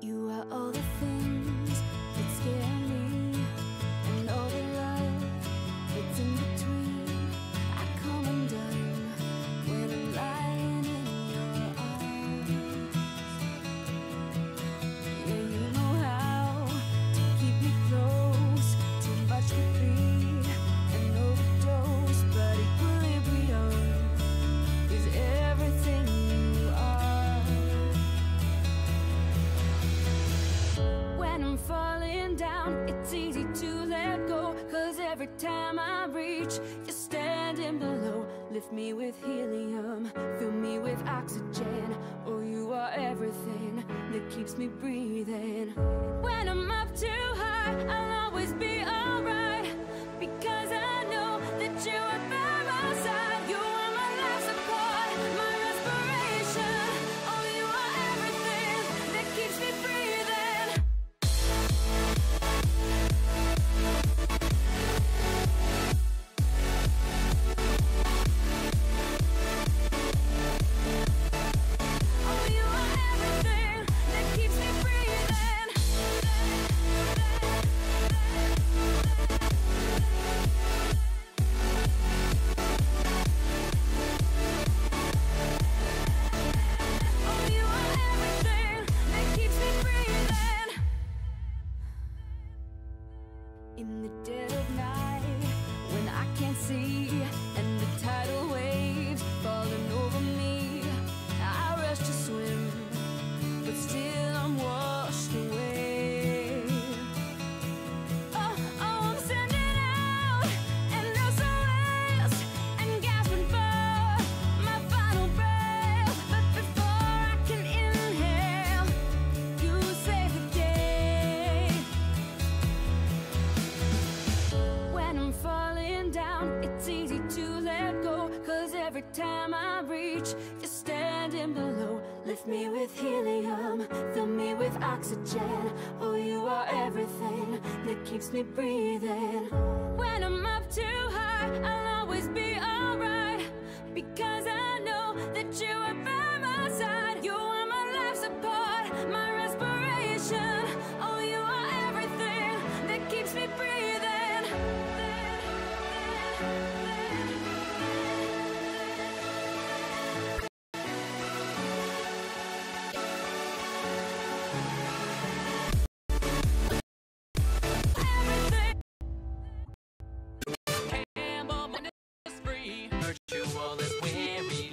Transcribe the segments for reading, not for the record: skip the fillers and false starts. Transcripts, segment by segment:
You are all the things that scare me, and all the love that's in between. I come undone when I'm lying in your arms. Yeah, you know how to keep me close. Too much could be an overdose, but equilibrium is everything you are. When I'm falling down, it's easy to let go, 'cause every time I reach, you're standing below. Lift me with helium, fill me with oxygen. Oh, you are everything that keeps me breathing. When I'm up too high, I'll always be alright, because I know that you are by my side. You are my life support, my respiration. Oh, you are everything that keeps me breathing. Oh, you are everything that keeps me breathing. Oh, you are everything that keeps me breathing. In the dead of night, when I can't see, and the tidal waves falling over me, I rush to swim, but still I'm washed away. Oh, I'm sending out an SOS and gasping for my final breath. But before I can inhale, you save the day. When I'm falling down, it's easy to let go, 'cause every time I reach, you're standing below. Lift me with helium, fill me with oxygen. Oh, you are everything that keeps me breathing. When I'm up too high, I'll always be alright, because I know that you are by my side. You are my life support, my respiration. Oh, you are everything that keeps me breathing. Everything. And the mind is free. Virtual is weary.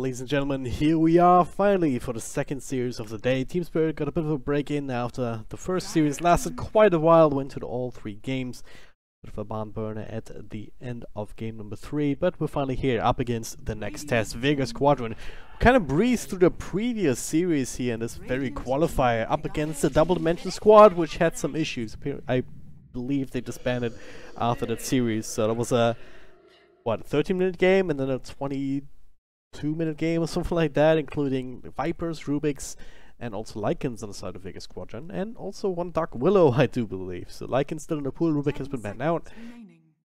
ladies and gentlemen, here we are finally for the second series of the day. Team Spirit got a bit of a break in after the first series lasted quite a while, went to all 3 games. Bit of a barn burner at the end of game number 3, but we're finally here up against the next test, Vega Squadron. Kind of breezed through the previous series here in this very qualifier up against the Double Dimension squad, which had some issues. I believe they disbanded after that series, so that was a 13-minute game and then a 22-minute game or something like that, including Vipers, Rubiks, and also Lycans on the side of Vega Squadron, and also one Dark Willow, I do believe. So Lycan's still in the pool, Rubik has been banned out.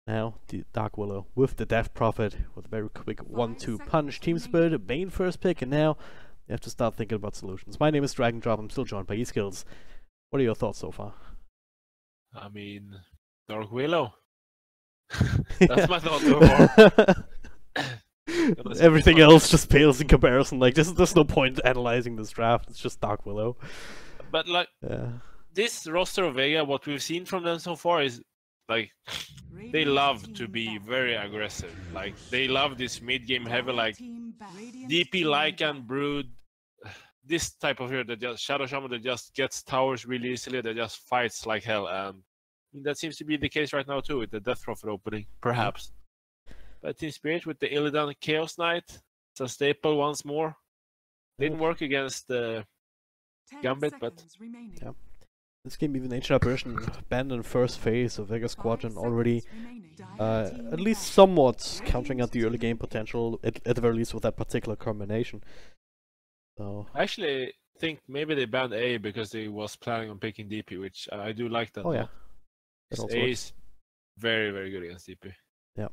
Now the Dark Willow with the Death Prophet with a very quick 1-2 punch. Team Spirit, Bane first pick, and now you have to start thinking about solutions. My name is Dragon Drop, I'm still joined by eSkills. What are your thoughts so far? I mean, Dark Willow. That's my thought so far. Everything else just pales in comparison. Like, there's no point analyzing this draft. It's just Dark Willow. But like, this roster of Vega, what we've seen from them so far is like they love to be very aggressive. Like they love this mid-game heavy, like DP, Lycan, Brood, this type of hero that just Shadow Shaman that just gets towers really easily. That just fights like hell, and that seems to be the case right now too with the Death Prophet opening, perhaps. But Team Spirit with the Illidan Chaos Knight, it's a staple once more. Didn't work against the Gambit, but yeah. This game, even Ancient Apparition banned in first phase of Vega Squadron already, at least somewhat countering out the early game potential, at the very least with that particular combination. So I actually think maybe they banned A because they was planning on picking DP, which I do like that. Oh yeah, A is very, very good against DP. Yeah.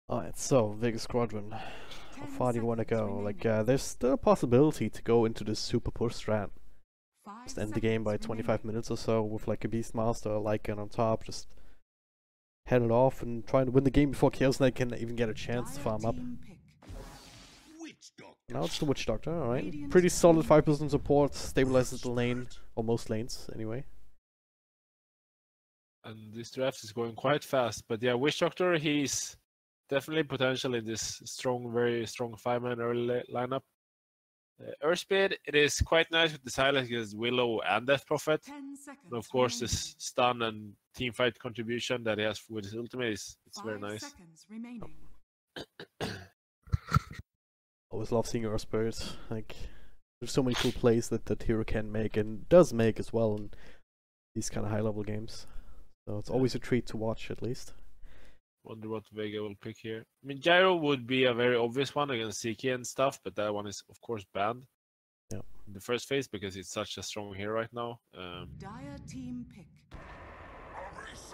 Alright, so Vega Squadron, how far do you want to go? Like, there's still a possibility to go into this super push strat. Just end the game by 25 minutes or so with like a Beastmaster, Lycan on top, just head it off and try and win the game before Chaos Knight can even get a chance to farm up. Now it's the Witch Doctor, alright. Pretty solid 5% support, stabilizes the lane, or most lanes anyway. And this draft is going quite fast, but yeah, Witch Doctor, he's definitely potential in this strong, very strong 5-man early lineup. Earthspeed, it is quite nice with the silence against Willow and Death Prophet. And of course, this stun and teamfight contribution that he has with his ultimate it's very nice. Always love seeing Earthspeed. Like, there's so many cool plays that hero can make and does make as well in these kind of high-level games. So it's always a treat to watch, at least. Wonder what Vega will pick here. I mean, Gyro would be a very obvious one against CK and stuff, but that one is, of course, banned in the first phase because it's such a strong hero right now.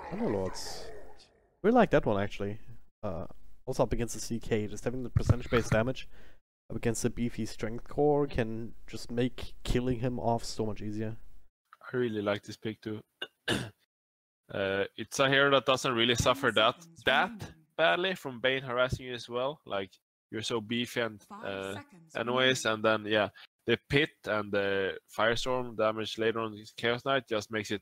Underlords. We like that one, actually. Also up against the CK, just having the percentage-based damage up against the beefy strength core can just make killing him off so much easier. I really like this pick, too. It's a hero that doesn't really suffer that badly from Bane harassing you as well. Like, you're so beefy and anyways, and then yeah, the pit and the firestorm damage later on Chaos Knight just makes it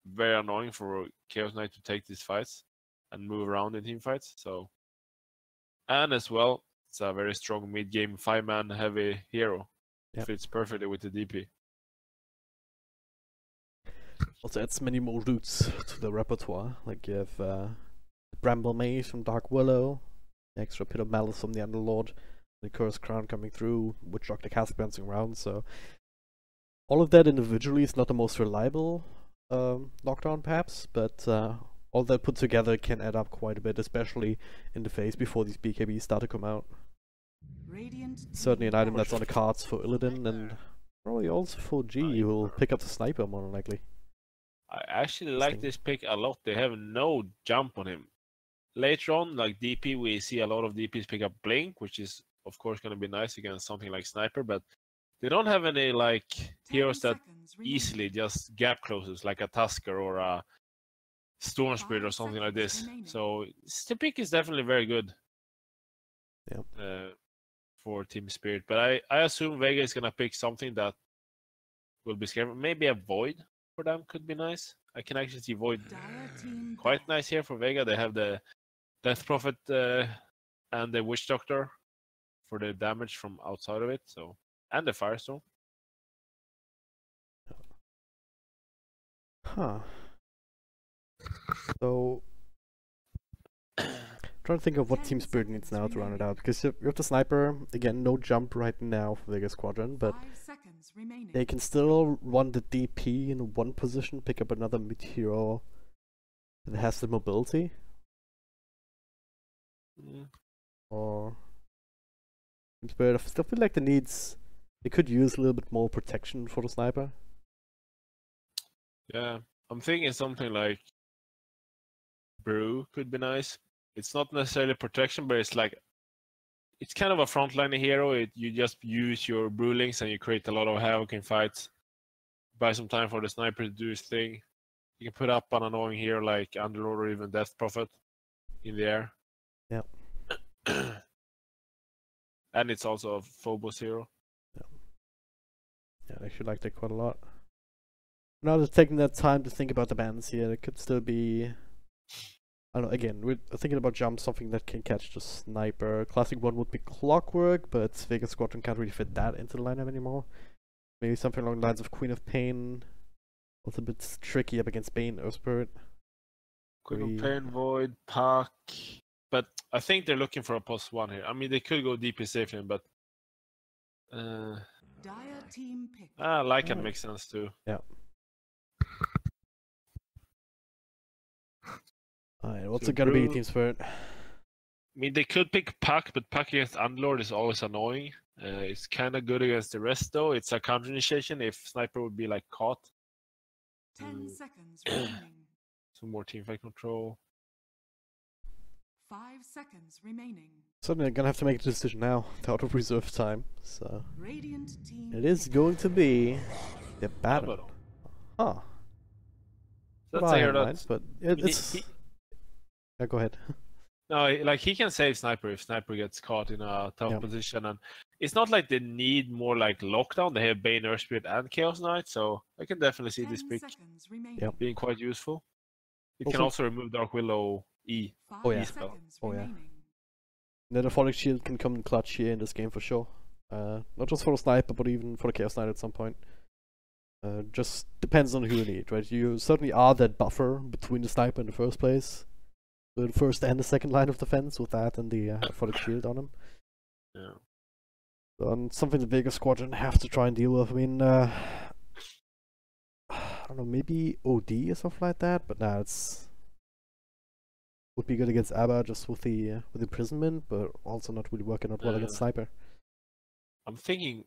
very annoying for Chaos Knight to take these fights and move around in team fights. So, and as well, it's a very strong mid-game 5-man heavy hero. Fits perfectly with the DP. Also adds many more routes to the repertoire. Like you have Bramble Maze from Dark Willow, the extra Pit of Malice from the Underlord, the Cursed Crown coming through, Witch Doctor cast bouncing around. So all of that individually is not the most reliable knockdown, perhaps, but all that put together can add up quite a bit, especially in the phase before these BKBs start to come out. Certainly an item that's on the cards for Illidan and probably also for G, who will pick up the sniper more than likely. I actually like this pick a lot. They have no jump on him. Later on, like DP, we see a lot of DPs pick up Blink, which is of course going to be nice against something like Sniper, but they don't have any like heroes that easily just gap closes, like a Tusker or a Storm Spirit or something like this. So the pick is definitely very good for Team Spirit. But I assume Vega is going to pick something that will be scary. Maybe a Void for them could be nice. I can actually see Void quite nice here for Vega. They have the Death Prophet and the Witch Doctor for the damage from outside of it. So, and the Firestorm. Huh. So, trying to think of what Team Spirit needs now to run it out, because you have the Sniper, again, no jump right now for Vega Squadron, but they can still run the DP in one position, pick up another mid-hero that has the mobility. Or Team Spirit, I still feel like they could use a little bit more protection for the Sniper. Yeah, I'm thinking something like Brew could be nice. It's not necessarily protection, but it's like it's kind of a frontline hero. You just use your Brewlings and you create a lot of havoc in fights. Buy some time for the Sniper to do his thing. You can put up an annoying hero like Underlord or even Death Prophet in the air. Yeah. And it's also a Phobos hero. Yeah, I actually like that quite a lot. Now just taking that time to think about the bans here, it could still be, I don't know, again, we're thinking about jump, something that can catch the Sniper. Classic one would be Clockwork, but Vega Squadron can't really fit that into the lineup anymore. Maybe something along the lines of Queen of Pain. Also a bit tricky up against Bane, Earthspirit. Queen of Pain, Void, Puck. But I think they're looking for a +1 here. I mean, they could go DP safely, but Lycan makes sense too. Yeah. Alright, what's it gonna be, Team Spirit? I mean, they could pick Puck, but Puck against Underlord is always annoying. It's kind of good against the rest, though. It's a counter initiation if Sniper would be like caught. 10 seconds remaining. Some more teamfight control. 5 seconds remaining. Suddenly I'm gonna have to make a decision now, out of reserve time. So Radiant team it is going to be the battle. Huh. Let's say that. But it's. Yeah, go ahead. No, like he can save Sniper if Sniper gets caught in a tough position, and it's not like they need more like lockdown. They have Bane, Earthspirit, and Chaos Knight, so I can definitely see this pick being quite useful. It can also remove Dark Willow E. Spell. Oh yeah. The Euphoric Shield can come in clutch here in this game for sure. Not just for the Sniper, but even for the Chaos Knight at some point. Just depends on who you need, right? You certainly are that buffer between the Sniper in the first place. The first and the second line of defense with that and the Euphoric Shield on him. Yeah. So, something the Vega Squadron have to try and deal with. I mean, I don't know, maybe OD or something like that, but nah, would be good against Abba just with the imprisonment, but also not really working out well against Sniper. I'm thinking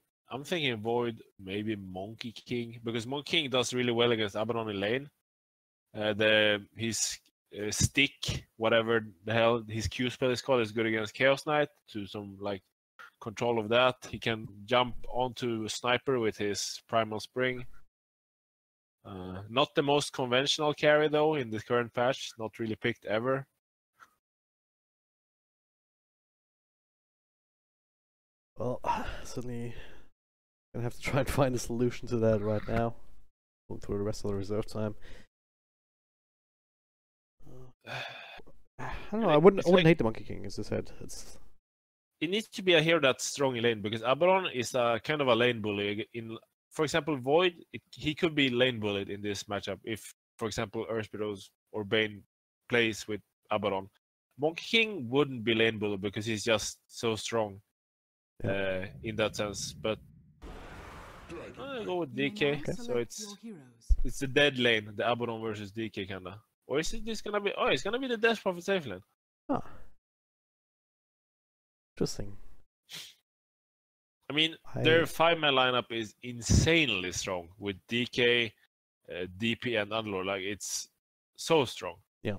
Void, maybe Monkey King, because Monkey King does really well against Abaddon in lane. His stick, whatever the hell his Q spell is called, is good against Chaos Knight to some like control of that. He can jump onto Sniper with his Primal Spring. Not the most conventional carry though in the current patch, not really picked ever. Well, certainly gonna have to try and find a solution to that right now. Going through the rest of the reserve time. I don't know. I wouldn't hate the Monkey King, as I said. It needs to be a hero that's strong in lane, because Abaddon is a kind of a lane bully. For example, Void, he could be lane bullied in this matchup if, for example, Earthspirit or Bane plays with Abaddon. Monkey King wouldn't be lane bullied because he's just so strong in that sense. But I'll go with DK. Okay. So it's the dead lane, the Abaddon versus DK kinda. Or is it just gonna be? Oh, it's gonna be the Death Prophet safe lane. Huh. Interesting. I mean, their 5-man lineup is insanely strong with DK, DP, and Unlord. Like, it's so strong. Yeah.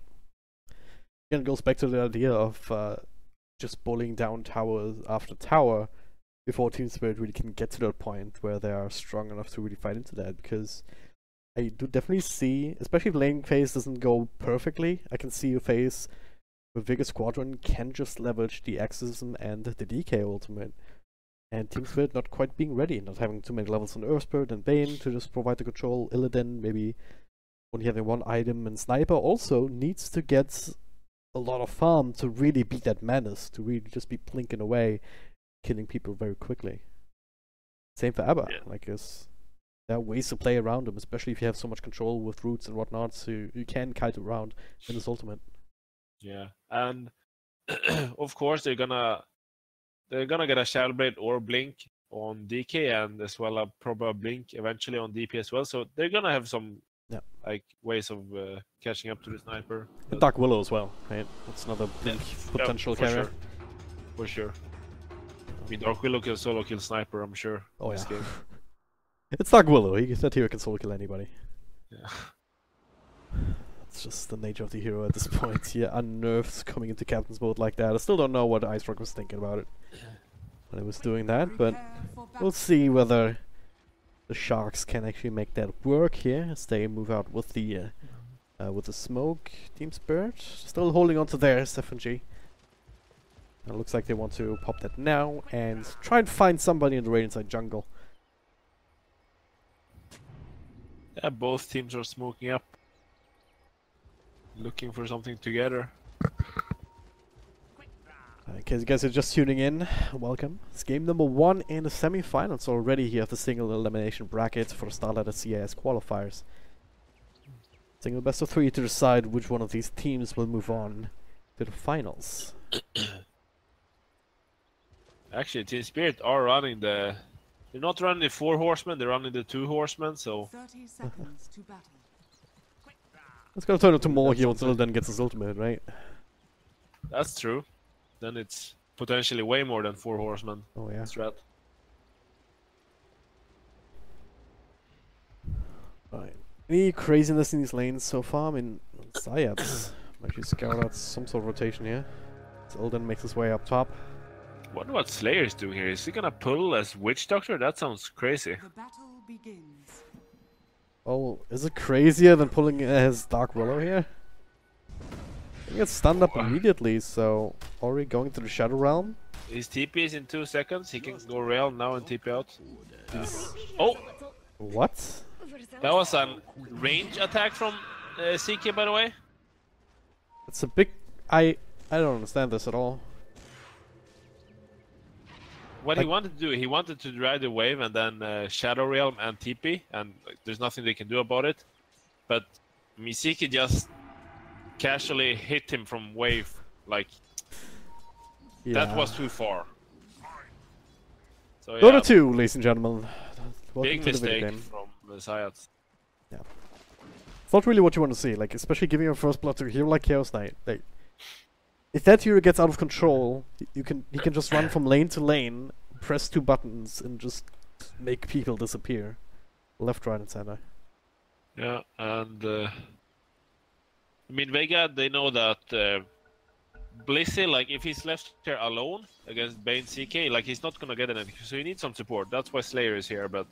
Again, it goes back to the idea of just bullying down tower after tower before Team Spirit really can get to that point where they are strong enough to really fight into that, because I do definitely see, especially if lane phase doesn't go perfectly, I can see a phase where Vega Squadron can just leverage the Exorcism and the DK ultimate. And Team Spirit not quite being ready, not having too many levels on Earthspirit and Bane to just provide the control. Illidan maybe only having one item, and Sniper also needs to get a lot of farm to really beat that menace, to really just be plinking away, killing people very quickly. Same for ABBA. Yeah. Like, there are ways to play around him, especially if you have so much control with roots and whatnot, so you can kite around in his ultimate. Yeah, and of course they're gonna get a Shadow Blade or Blink on DK, and as well a probably Blink eventually on DP as well. So they're gonna have some like ways of catching up to the sniper. And Dark Willow as well, right? That's another Blink potential carrier. Sure. For sure. I mean, Dark Willow can solo kill sniper, I'm sure. Oh this yeah. game. It's Dark Willow. That hero can solo kill anybody. Yeah. It's just the nature of the hero at this point. Yeah, unnerved coming into captain's mode like that. I still don't know what Ice Rock was thinking about it when he was doing that, but we'll see whether the Sharks can actually make that work here as they move out with the smoke. Team Spirit still holding on to theirs, FNG. It looks like they want to pop that now and try and find somebody in the Radiant side jungle. Yeah, both teams are smoking up. Looking for something together. In case you guys are just tuning in, welcome. It's game number 1 in the semi-finals already here of the single elimination bracket for the StarLadder CIS qualifiers. Single best of 3 to decide which one of these teams will move on to the finals. Actually, Team Spirit are running the... They're not running the 4 horsemen, they're running the 2 horsemen, so... 30 seconds to battle. It's gonna turn into more here until then gets his ultimate, right? That's true. Then it's potentially way more than 4 horsemen. Oh yeah. Strat. Right. Any craziness in these lanes so far? I mean, Zayat's actually scout out some sort of rotation here. Zoldan makes his way up top. Wonder what Slayer's doing here. Is he gonna pull as Witch Doctor? That sounds crazy. The battle begins. Oh, is it crazier than pulling his Dark Willow here? He gets stunned up immediately, so Ori going to the Shadow Realm. His TP is in 2 seconds. He can go rail now and TP out. Oh! What? That was a range attack from CK, by the way. It's a big... I don't understand this at all. What he wanted to do, he wanted to ride the wave and then Shadow Realm and TP, and like, there's nothing they can do about it. But Misiki just casually hit him from wave, like that was too far. So DOTA 2, ladies and gentlemen. Big mistake from the Zayat. Yeah. It's not really what you want to see, like, especially giving a first blood to a hero like Chaos Knight. Like, if that hero gets out of control, he can just run from lane to lane, press 2 buttons, and just make people disappear. Left, right, and center. Yeah, and I mean, Vega, they know that Blissey, like, if he's left here alone against Bane CK, like, he's not gonna get anything, so you need some support. That's why Slayer is here, but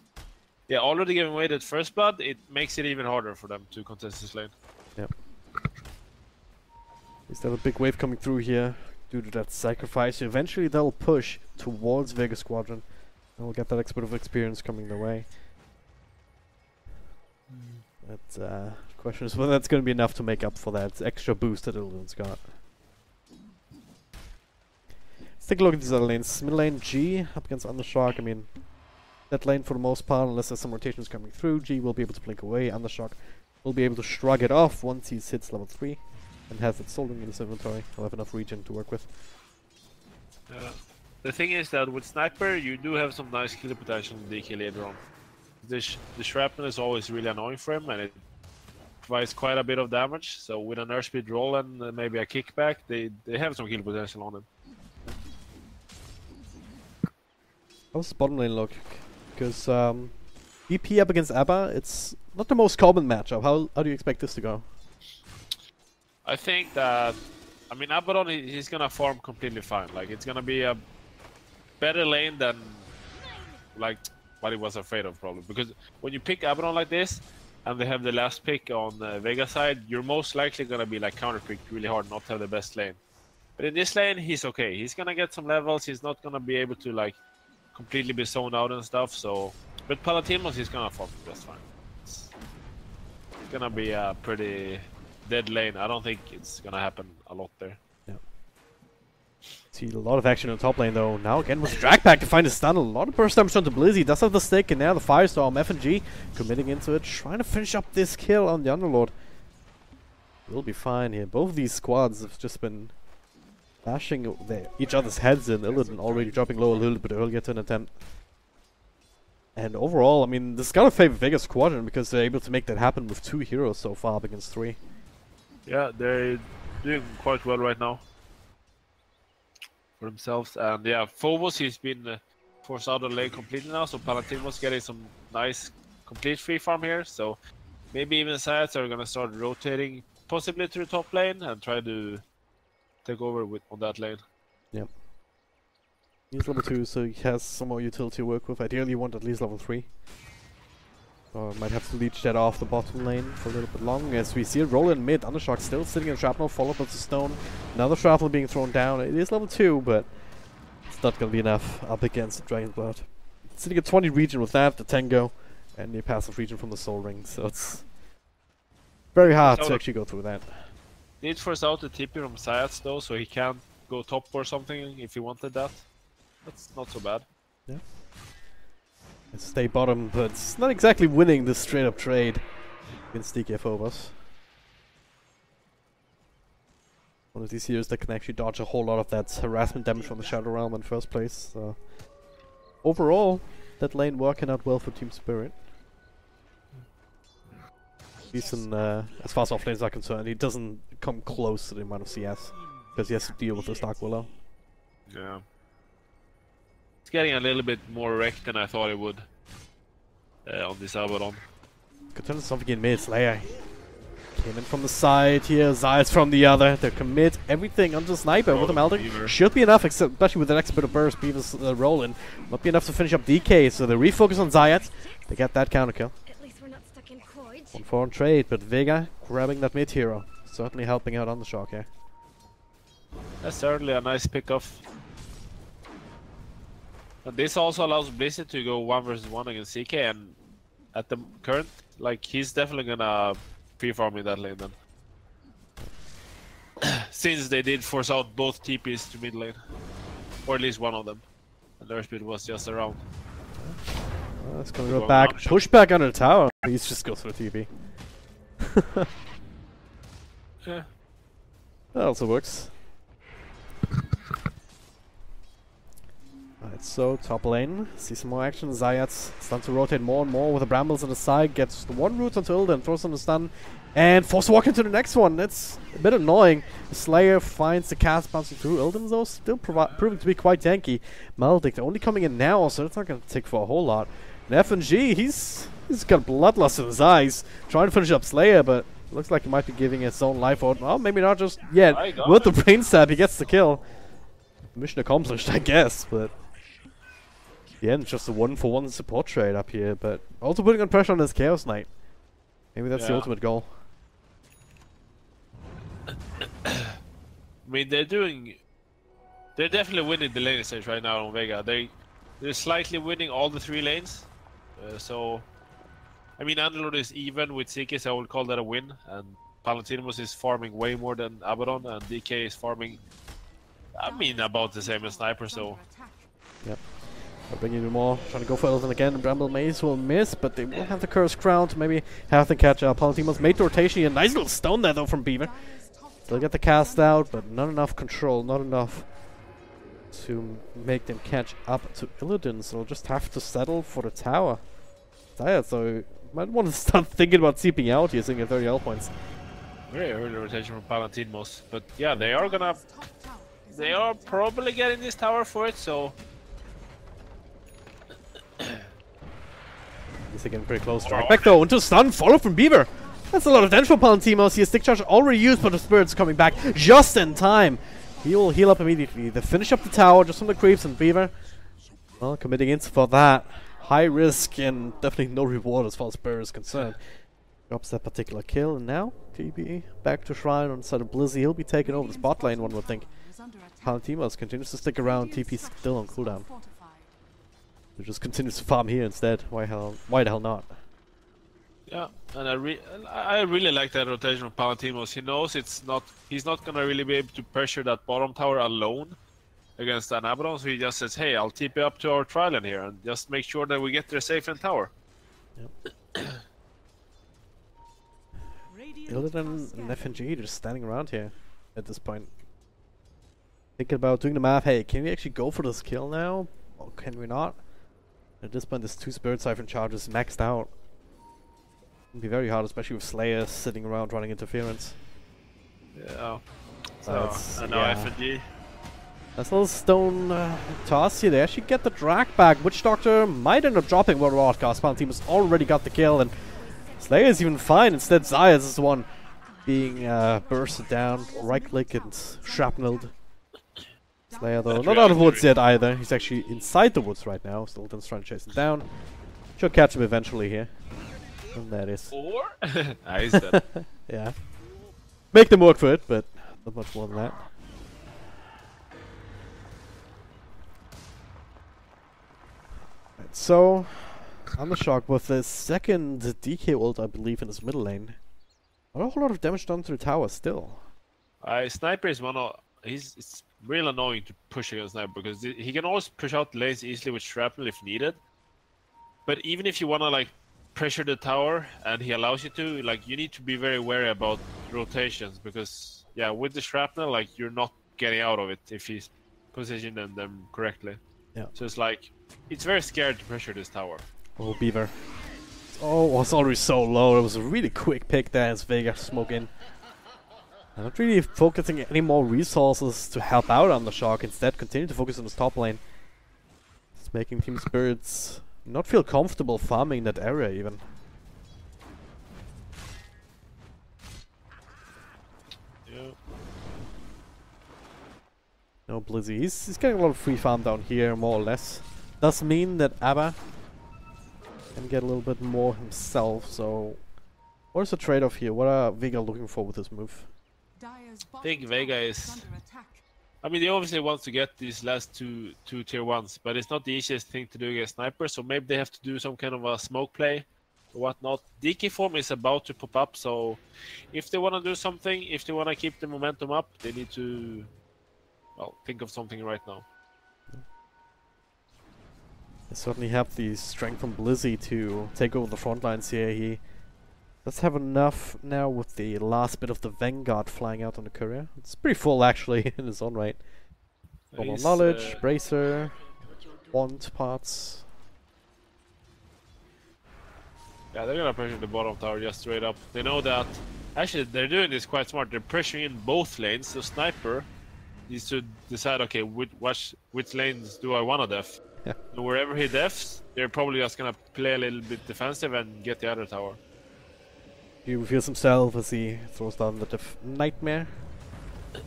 yeah, already giving away that first blood, it makes it even harder for them to contest this lane. Yep. Is there a big wave coming through here due to that sacrifice? Eventually they'll push towards Vega Squadron and we'll get that bit of experience coming their way. But the question is whether that's going to be enough to make up for that extra boost that Illidan's got. Let's take a look at these other lanes. Mid lane G up against Undershock. I mean, that lane for the most part, unless there's some rotations coming through, G will be able to blink away. Undershock will be able to shrug it off once he hits level 3. And has it sold in his inventory. He'll have enough regen to work with. The thing is that with Sniper, you do have some nice kill potential in DK later on. The shrapnel is always really annoying for him, and it provides quite a bit of damage. So with an air speed roll and maybe a kickback, they have some kill potential on him. How's the bottom lane look? Because EP up against ABBA, it's not the most common matchup. How do you expect this to go? I think that, I mean, Abaddon, he's gonna farm completely fine. Like, it's gonna be a better lane than, like, what he was afraid of, probably. Because when you pick Abaddon like this, and they have the last pick on Vega side, you're most likely gonna be, like, counter-picked really hard, not have the best lane. But in this lane, he's okay. He's gonna get some levels, he's not gonna be able to, like, completely be zoned out and stuff, so... But Palatinos, he's gonna farm just fine. It's gonna be a pretty dead lane. I don't think it's gonna happen a lot there. Yeah. See a lot of action on top lane though. Now again with the drag pack to find a stun. A lot of burst damage onto Blizzy. Does have the stick, and now the Firestorm. FNG committing into it, trying to finish up this kill on the Underlord. We'll be fine here. Both of these squads have just been bashing each other's heads in. Illidan already dropping low a little bit earlier to an attempt. And overall, I mean, this gotta favor Vega Squadron because they're able to make that happen with 2 heroes so far up against 3. Yeah, they're doing quite well right now for themselves. And yeah, Phobos, he's been forced out of the lane completely now, so Palatino's getting some nice complete free farm here. So maybe even Sides are gonna start rotating possibly to the top lane and try to take over on that lane. Yep. He's level 2, so he has some more utility to work with. Ideally you want at least level 3. Or might have to leech that off the bottom lane for a little bit long. As we see it roll in mid, Undershock still sitting in Shrapnel, followed by the stone. Another Shrapnel being thrown down. It is level 2, but it's not gonna be enough up against the Dragon's Blood. Sitting at 20 region with that, the Tango, and the passive region from the Soul Ring, so it's very hard to actually go through that. Need force out the TP from Sayats though, so he can go top or something if he wanted that. That's not so bad. Yeah. Stay bottom, but it's not exactly winning this straight up trade against DK Phobos. One of these heroes that can actually dodge a whole lot of that harassment damage from the Shadow Realm in first place. So overall, that lane working out well for Team Spirit. Decent as far as off lanes are concerned. He doesn't come close to the amount of CS because he has to deal with this Dark Willow. Yeah. It's getting a little bit more wrecked than I thought it would on this Abaddon. Could turn something in mid. Slayer came in from the side here, Zayas from the other. They commit everything onto Sniper with a melting. Should be enough, especially with the next bit of burst. Beaver's rolling. Not be enough to finish up DK, so they refocus on Zayat. They get that counter kill. 1-4 on trade, but Vega grabbing that mid hero. Certainly helping out on the shock here. That's certainly a nice pickoff. And this also allows Blizzard to go 1 versus 1 against CK, and at the current, like, he's definitely gonna pre-farm in that lane then. Since they did force out both TPs to mid lane. Or at least one of them. And the Earthbeat was just around. That's gonna go back, push back under the tower. Please just go through TP. Yeah. That also works. Alright, so top lane, see some more action. Zayat's starting to rotate more and more with the Brambles on the side, gets the one root onto Illidan, throws on the stun, and forced to walk into the next one. That's a bit annoying. The Slayer finds the cast bouncing through. Illidan though still proving to be quite tanky. Maldic only coming in now, so it's not going to take for a whole lot. And FNG, he's got bloodlust in his eyes, trying to finish up Slayer, but looks like he might be giving his own life out. Well, maybe not just yet. With the brain stab, he gets the kill. Mission accomplished, I guess, but yeah, just a 1-for-1 support trade up here, but also putting on pressure on this Chaos Knight. Maybe that's the ultimate goal. I mean, they're definitely winning the lane stage right now on Vega. They're slightly winning all the 3 lanes. So, I mean, Underlord is even with CK, so I would call that a win. And Palantinos is farming way more than Abaddon, and DK is farming, I mean, about the same as Sniper, so. Yep. They're bringing in more, trying to go for Illidan again. Bramble Maze will miss, but they will have the Curse Crown to maybe have to catch up. Palantinos made the rotation. A nice little stone there, though, from Beaver. They'll get the cast out, but not enough control, not enough to make them catch up to Illidan, so they'll just have to settle for the tower. Tired, so might want to start thinking about seeping out here, sitting at 30 health points. Very early rotation from Palantinos, but yeah, they are probably getting this tower for it, so. He's again pretty close. Strike back though, into stun, follow from Beaver. That's a lot of damage for Palantinos. He has stick charge already used, but the Spirit's coming back just in time. He'll heal up immediately. They finish up the tower just from the creeps, and Beaver, well, committing in for that. High risk and definitely no reward as far as Spirit is concerned. Drops that particular kill, and now TB back to Shrine on the side of Blizzy. He'll be taking over the spot lane, one would think. Palantinos continues to stick around. TP still on cooldown. He just continues to farm here instead. Why the hell not? Yeah, and I really like that rotation of Palantimos. He knows he's not gonna really be able to pressure that bottom tower alone against an Abaddon, so he just says, hey, I'll TP up to our Trident here and just make sure that we get there safe in tower. Yep. Illidan and FNG just standing around here at this point. Thinking about doing the math, hey, can we actually go for this kill now? Or can we not? At this point, this 2 Spirit Siphon charges maxed out. It'll be very hard, especially with Slayer sitting around running interference. Yeah. So, and now FNG. That's a little stone toss here. They actually get the drag back. Witch Doctor might end up dropping World Broadcast. Palantimos already got the kill, and Slayer is even fine. Instead, Zayas is the one being bursted down, right-click and shrapnelled. Slayer, though, not out of woods yet either. He's actually inside the woods right now. Stilton's trying to chase him down. She'll catch him eventually here. And that is. Or? He's dead. Yeah. Make them work for it, but not much more than that. Right, so, I'm the shock with the second DK ult, I believe, in his middle lane. Not a whole lot of damage done to the tower still. Sniper is it's real annoying to push against Sniper because he can always push out lanes easily with shrapnel if needed. But even if you wanna like pressure the tower and he allows you to, like, you need to be very wary about rotations because yeah, with the shrapnel, like, you're not getting out of it if he's positioning them correctly. Yeah. So it's like it's very scary to pressure this tower. Oh, Beaver. Oh, it was already so low. It was a really quick pick there as Vega smoke in. I'm not really focusing any more resources to help out on the Shock. Instead, continue to focus on his top lane. It's making Team Spirits not feel comfortable farming that area even. Yeah. No Blizzy. He's getting a lot of free farm down here, more or less. Does mean that Abba can get a little bit more himself, so what is the trade-off here? What are Vega looking for with this move? I think Vega is... I mean, he obviously wants to get these last two tier 1s, but it's not the easiest thing to do against Sniper, so maybe they have to do some kind of a smoke play or whatnot. DK form is about to pop up, so if they want to do something, if they want to keep the momentum up, they need to, well, think of something right now. They certainly have the strength from Blizzy to take over the front lines here. He does have enough now with the last bit of the Vanguard flying out on the courier. It's pretty full actually in his own right. Normal knowledge, bracer, wand parts. Yeah, they're gonna pressure the bottom tower just straight up. They know that actually they're doing this quite smart. They're pressuring in both lanes, so Sniper needs to decide, okay, which lanes do I want to def? Yeah. And wherever he defs, they're probably just gonna play a little bit defensive and get the other tower. He reveals himself as he throws down the Nightmare.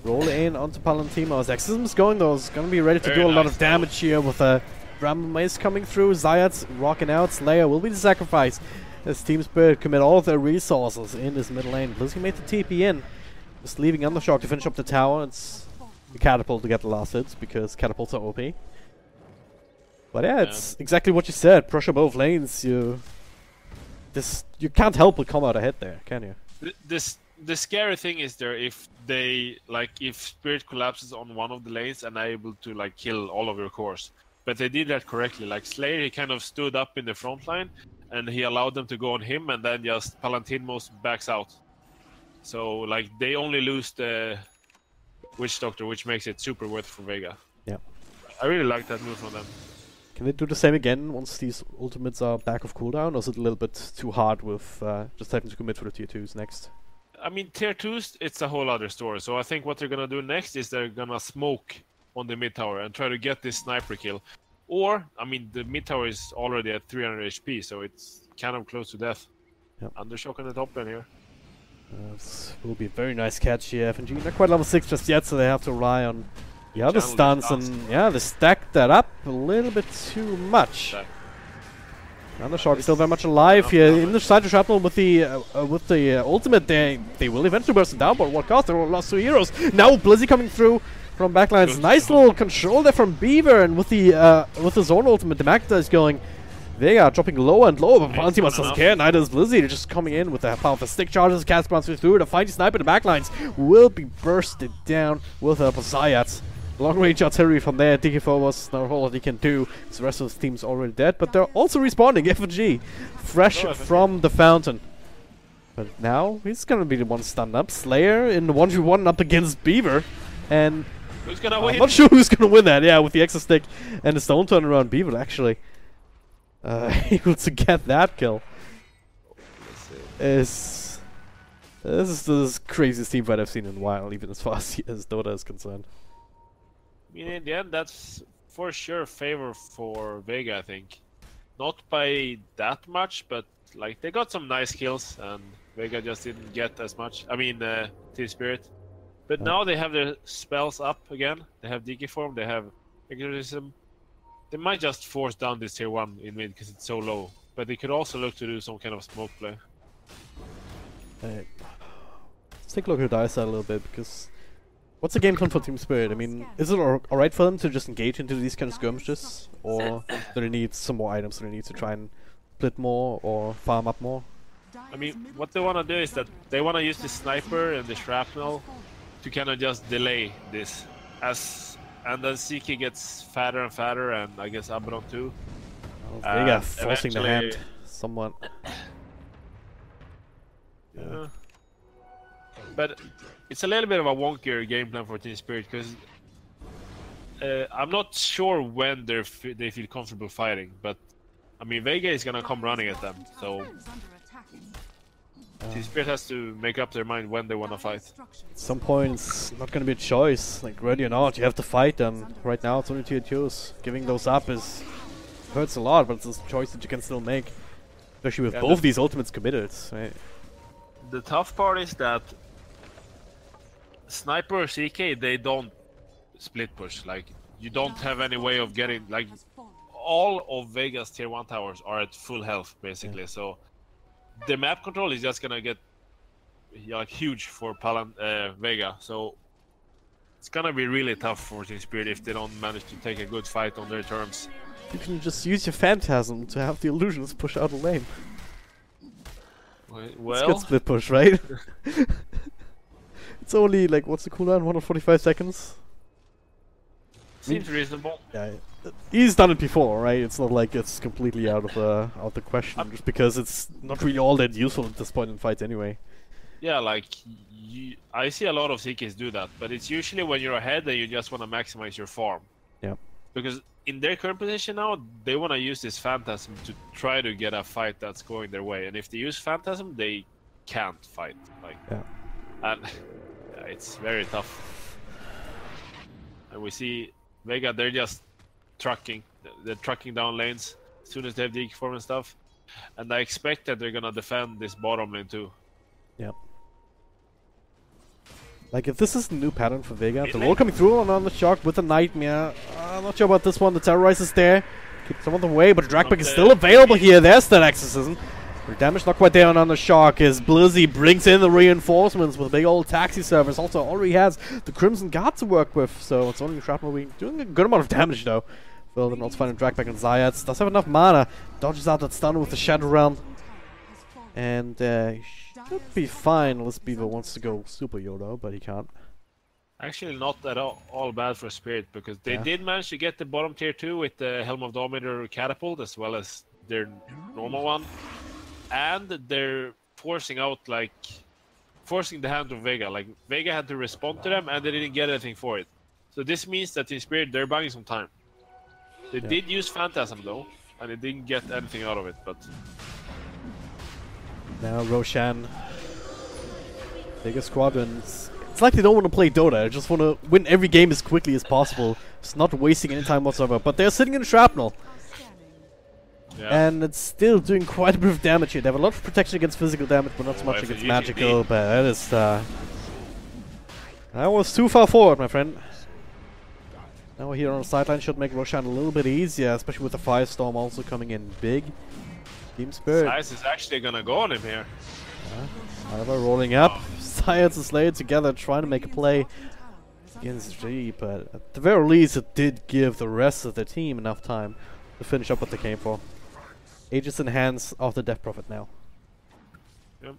Roll in onto Palantimos. Exorcism's going though. He's gonna be ready to do a lot of damage here with a Bramble Mace coming through. Zayat's rocking out. Slayer will be the sacrifice as Team Spirit commit all of their resources in this mid lane. Blizzy made the TP in. Just leaving Undershock to finish up the tower. It's the Catapult to get the last hits because Catapults are OP. But yeah, it's exactly what you said. Pressure both lanes. You can't help but come out ahead there, can you? The scary thing is there if Spirit collapses on one of the lanes and are able to like kill all of your cores. But they did that correctly. Like Slayer, he kind of stood up in the front line and he allowed them to go on him, and then just Palantimos backs out. So like they only lose the Witch Doctor, which makes it super worth for Vega. Yeah. I really like that move from them. Can they do the same again once these ultimates are back of cooldown, or is it a little bit too hard with just having to commit for the tier 2s next? I mean, tier 2s, it's a whole other story. So I think what they're gonna do next is they're gonna smoke on the mid tower and try to get this sniper kill. Or, I mean, the mid tower is already at 300 HP, so it's kind of close to death. Yep. Undershock on the top lane here. This will be a very nice catch here. FNG not quite level 6 just yet, so they have to rely on the other stuns, and yeah, they stacked that up a little bit too much. Undershock is still very much alive here. In the side of Shrapnel with the ultimate, they will eventually burst it down, but at what cost? They lost 2 heroes. Now Blizzy coming through from backlines. Nice little control there from Beaver, and with the zone ultimate, the Magda is going Vega dropping lower and lower, but Bounty not doesn't care. Neither is Blizzy. They're just coming in with the power of the stick charges. Cast runs through. The fighting sniper in the backlines will be bursted down with a Zayat. Long range artillery from there. DK4 was not all he can do. The rest of the team's already dead, but they're also respawning. F&G, fresh from the fountain. But now he's gonna be the one stunned up. Slayer in the 1v1 up against Beaver, and who's gonna win? I'm not sure who's gonna win that. Yeah, with the extra stick and the stone turnaround, Beaver actually able to get that kill. This is the craziest team fight I've seen in a while, even as far as Dota is concerned. I mean, in the end, that's for sure favor for Vega, I think. Not by that much, but like they got some nice kills, and Vega just didn't get as much. I mean, Team Spirit. But now they have their spells up again. They have DK form, they have Exorcism. They might just force down this tier 1 in mid because it's so low. But they could also look to do some kind of smoke play. Let's take a look at the dice side a little bit, because what's the game plan for Team Spirit? I mean, is it alright for them to just engage into these kind of skirmishes? Or do they need some more items? Do they need to try and split more or farm up more? I mean, what they want to do is that they want to use the sniper and the shrapnel to kind of just delay this. And then CK gets fatter and fatter, and I guess Abaddon too. Vega forcing the hand somewhat. Yeah. But it's a little bit of a wonkier game plan for Team Spirit, because I'm not sure when they feel comfortable fighting, but I mean, Vega is gonna come running at them, so Team Spirit has to make up their mind when they wanna fight. At some point, it's not gonna be a choice. Like, ready or not, you have to fight them. Right now, it's only tier 2s. Giving those up hurts a lot, but it's a choice that you can still make, especially with both these ultimates committed. Right? The tough part is that Sniper or CK, they don't split push. Like, you don't have any way of getting, like, all of Vega's tier 1 towers are at full health basically, so the map control is just gonna get like huge for Vega, so it's gonna be really tough for Team Spirit if they don't manage to take a good fight on their terms. You can just use your Phantasm to have the illusions push out a lane. Well, it's good split push, right? It's only like, what's the cooldown? 145 seconds? Seems reasonable. Yeah, he's done it before, right? It's not like it's completely out of the question, just because it's not really all that useful at this point in fights anyway. Yeah, like, I see a lot of CKs do that, but it's usually when you're ahead and you just want to maximize your farm. Yeah. Because in their current position now, they want to use this Phantasm to try to get a fight that's going their way. And if they use Phantasm, they can't fight. Like, yeah. And it's very tough. And we see Vega, they're just trucking. They're trucking down lanes as soon as they have the form and stuff. And I expect that they're gonna defend this bottom lane too. Yep. Like, if this is a new pattern for Vega, the roll coming through on the shock with a Nightmare. I'm not sure about this one. The Terrorize is there. Keep some of them away, but the dragback is still available here. There's that Exorcism. The damage not quite there on the shock as Blizzy brings in the reinforcements with a big old taxi service. Also already has the Crimson Guard to work with, so it's only Shrapnel doing a good amount of damage though. Well, then also finding dragback and Zayats. Does have enough mana. Dodges out that stun with the Shadow Realm. And should be fine unless Beaver wants to go Super Yoda, but he can't. Actually, not at all bad for Spirit, because they did manage to get the bottom tier 2 with the Helm of Dominator Catapult, as well as their normal one. And they're forcing the hand of Vega. Like, Vega had to respond to them, and they didn't get anything for it. So this means that in Spirit, they're buying some time. They did use Phantasm, though, and they didn't get anything out of it, but... Now Roshan, Vega Squadron. It's like they don't want to play Dota. They just want to win every game as quickly as possible. It's not wasting any time whatsoever. But they're sitting in Shrapnel. Yeah. And it's still doing quite a bit of damage here. They have a lot of protection against physical damage, but not so much against magical. But that is... that was too far forward, my friend. Now we're here on the sideline. Should make Roshan a little bit easier, especially with the Firestorm also coming in big. Team Spirit. Size is actually gonna go on him here. However, rolling up. Science and Slayer together trying to make a play against G, but at the very least it did give the rest of the team enough time to finish up what they came for. Aegis in hands of the Death Prophet now. Yep.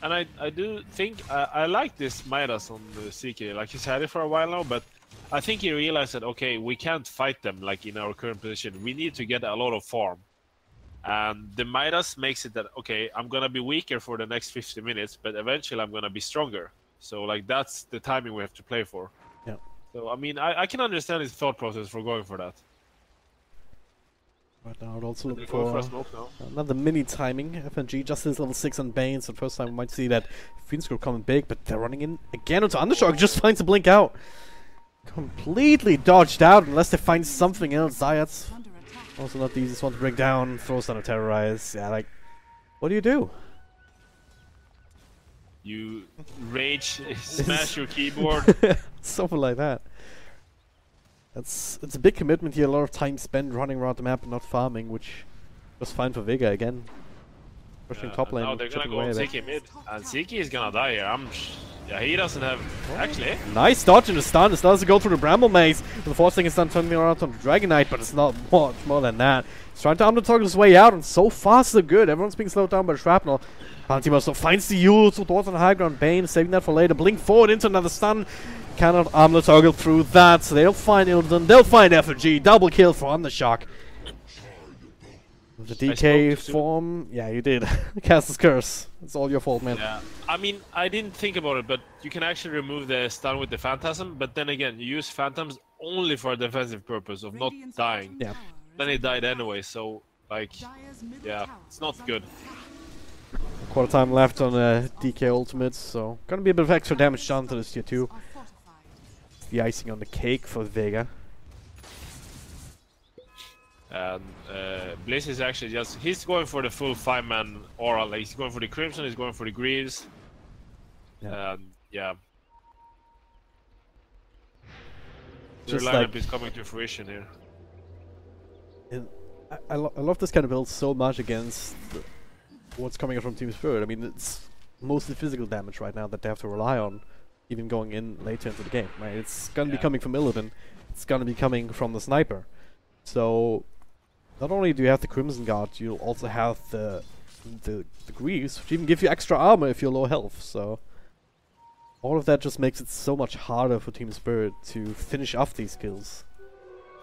And I do think I like this Midas on the CK. Like, he's had it for a while now, but I think he realized that, okay, we can't fight them like in our current position. We need to get a lot of farm. And the Midas makes it that, okay, I'm gonna be weaker for the next 50 minutes, but eventually I'm gonna be stronger. So like that's the timing we have to play for. Yeah. So I mean, I can understand his thought process for going for that. Right now, I'd also look Going for a smoke now. another mini timing. FNG just is level 6 on Bane, so the first time we might see that Phoenix Group coming big, but they're running in again onto Undershock, just finds a blink out. Completely dodged out unless they find something else. Zayat's Under attack. also not the easiest one to bring down, throws down a Terrorize. Yeah, like, what do you do? You rage, smash your keyboard. Something like that. It's a big commitment here, a lot of time spent running around the map and not farming, which was fine for Vega again. Pushing top lane. Now they're gonna chipping go away on a bit. Ziki mid, and Ziki is gonna die here. Yeah, he doesn't have actually. Nice dodge in the stun. It does go through the Bramble Maze. The forcing is done turning around on the Dragon Knight, but it's not much more than that. He's trying to undertoggle his way out, and so far so good. Everyone's being slowed down by the shrapnel. Panty also finds the Yule towards on the high ground. Bane saving that for later. Blink forward into another stun. Cannot armor toggle through that, so they'll find Illidan. They'll find FNG. Double kill for Undershock. The DK form, yeah, you did. Cast his curse. It's all your fault, man. Yeah, I mean, I didn't think about it, but you can actually remove the stun with the Phantasm, but then again, you use Phantoms only for a defensive purpose of not Radiant's dying. bottom Yeah. tower Then is he died anyway, so, like, Dire's middle yeah, tower it's not is under good. attack. Quarter time left on DK ultimates, so gonna be a bit of extra damage done to this tier 2. Are fortified. The icing on the cake for Vega. And Bliss is actually he's going for the full 5-man aura. Like, he's going for the Crimson, he's going for the Greaves. Yeah. And, yeah. Their Just lineup like- is coming to fruition here. I love this kind of build so much against what's coming out from Team Spirit. I mean, it's mostly physical damage right now that they have to rely on, even going in later into the game, right? It's gonna be Yeah. coming from Illidan, it's gonna be coming from the Sniper. So, not only do you have the Crimson Guard, you'll also have the Greaves, which even give you extra armor if you're low health, so... all of that just makes it so much harder for Team Spirit to finish off these kills.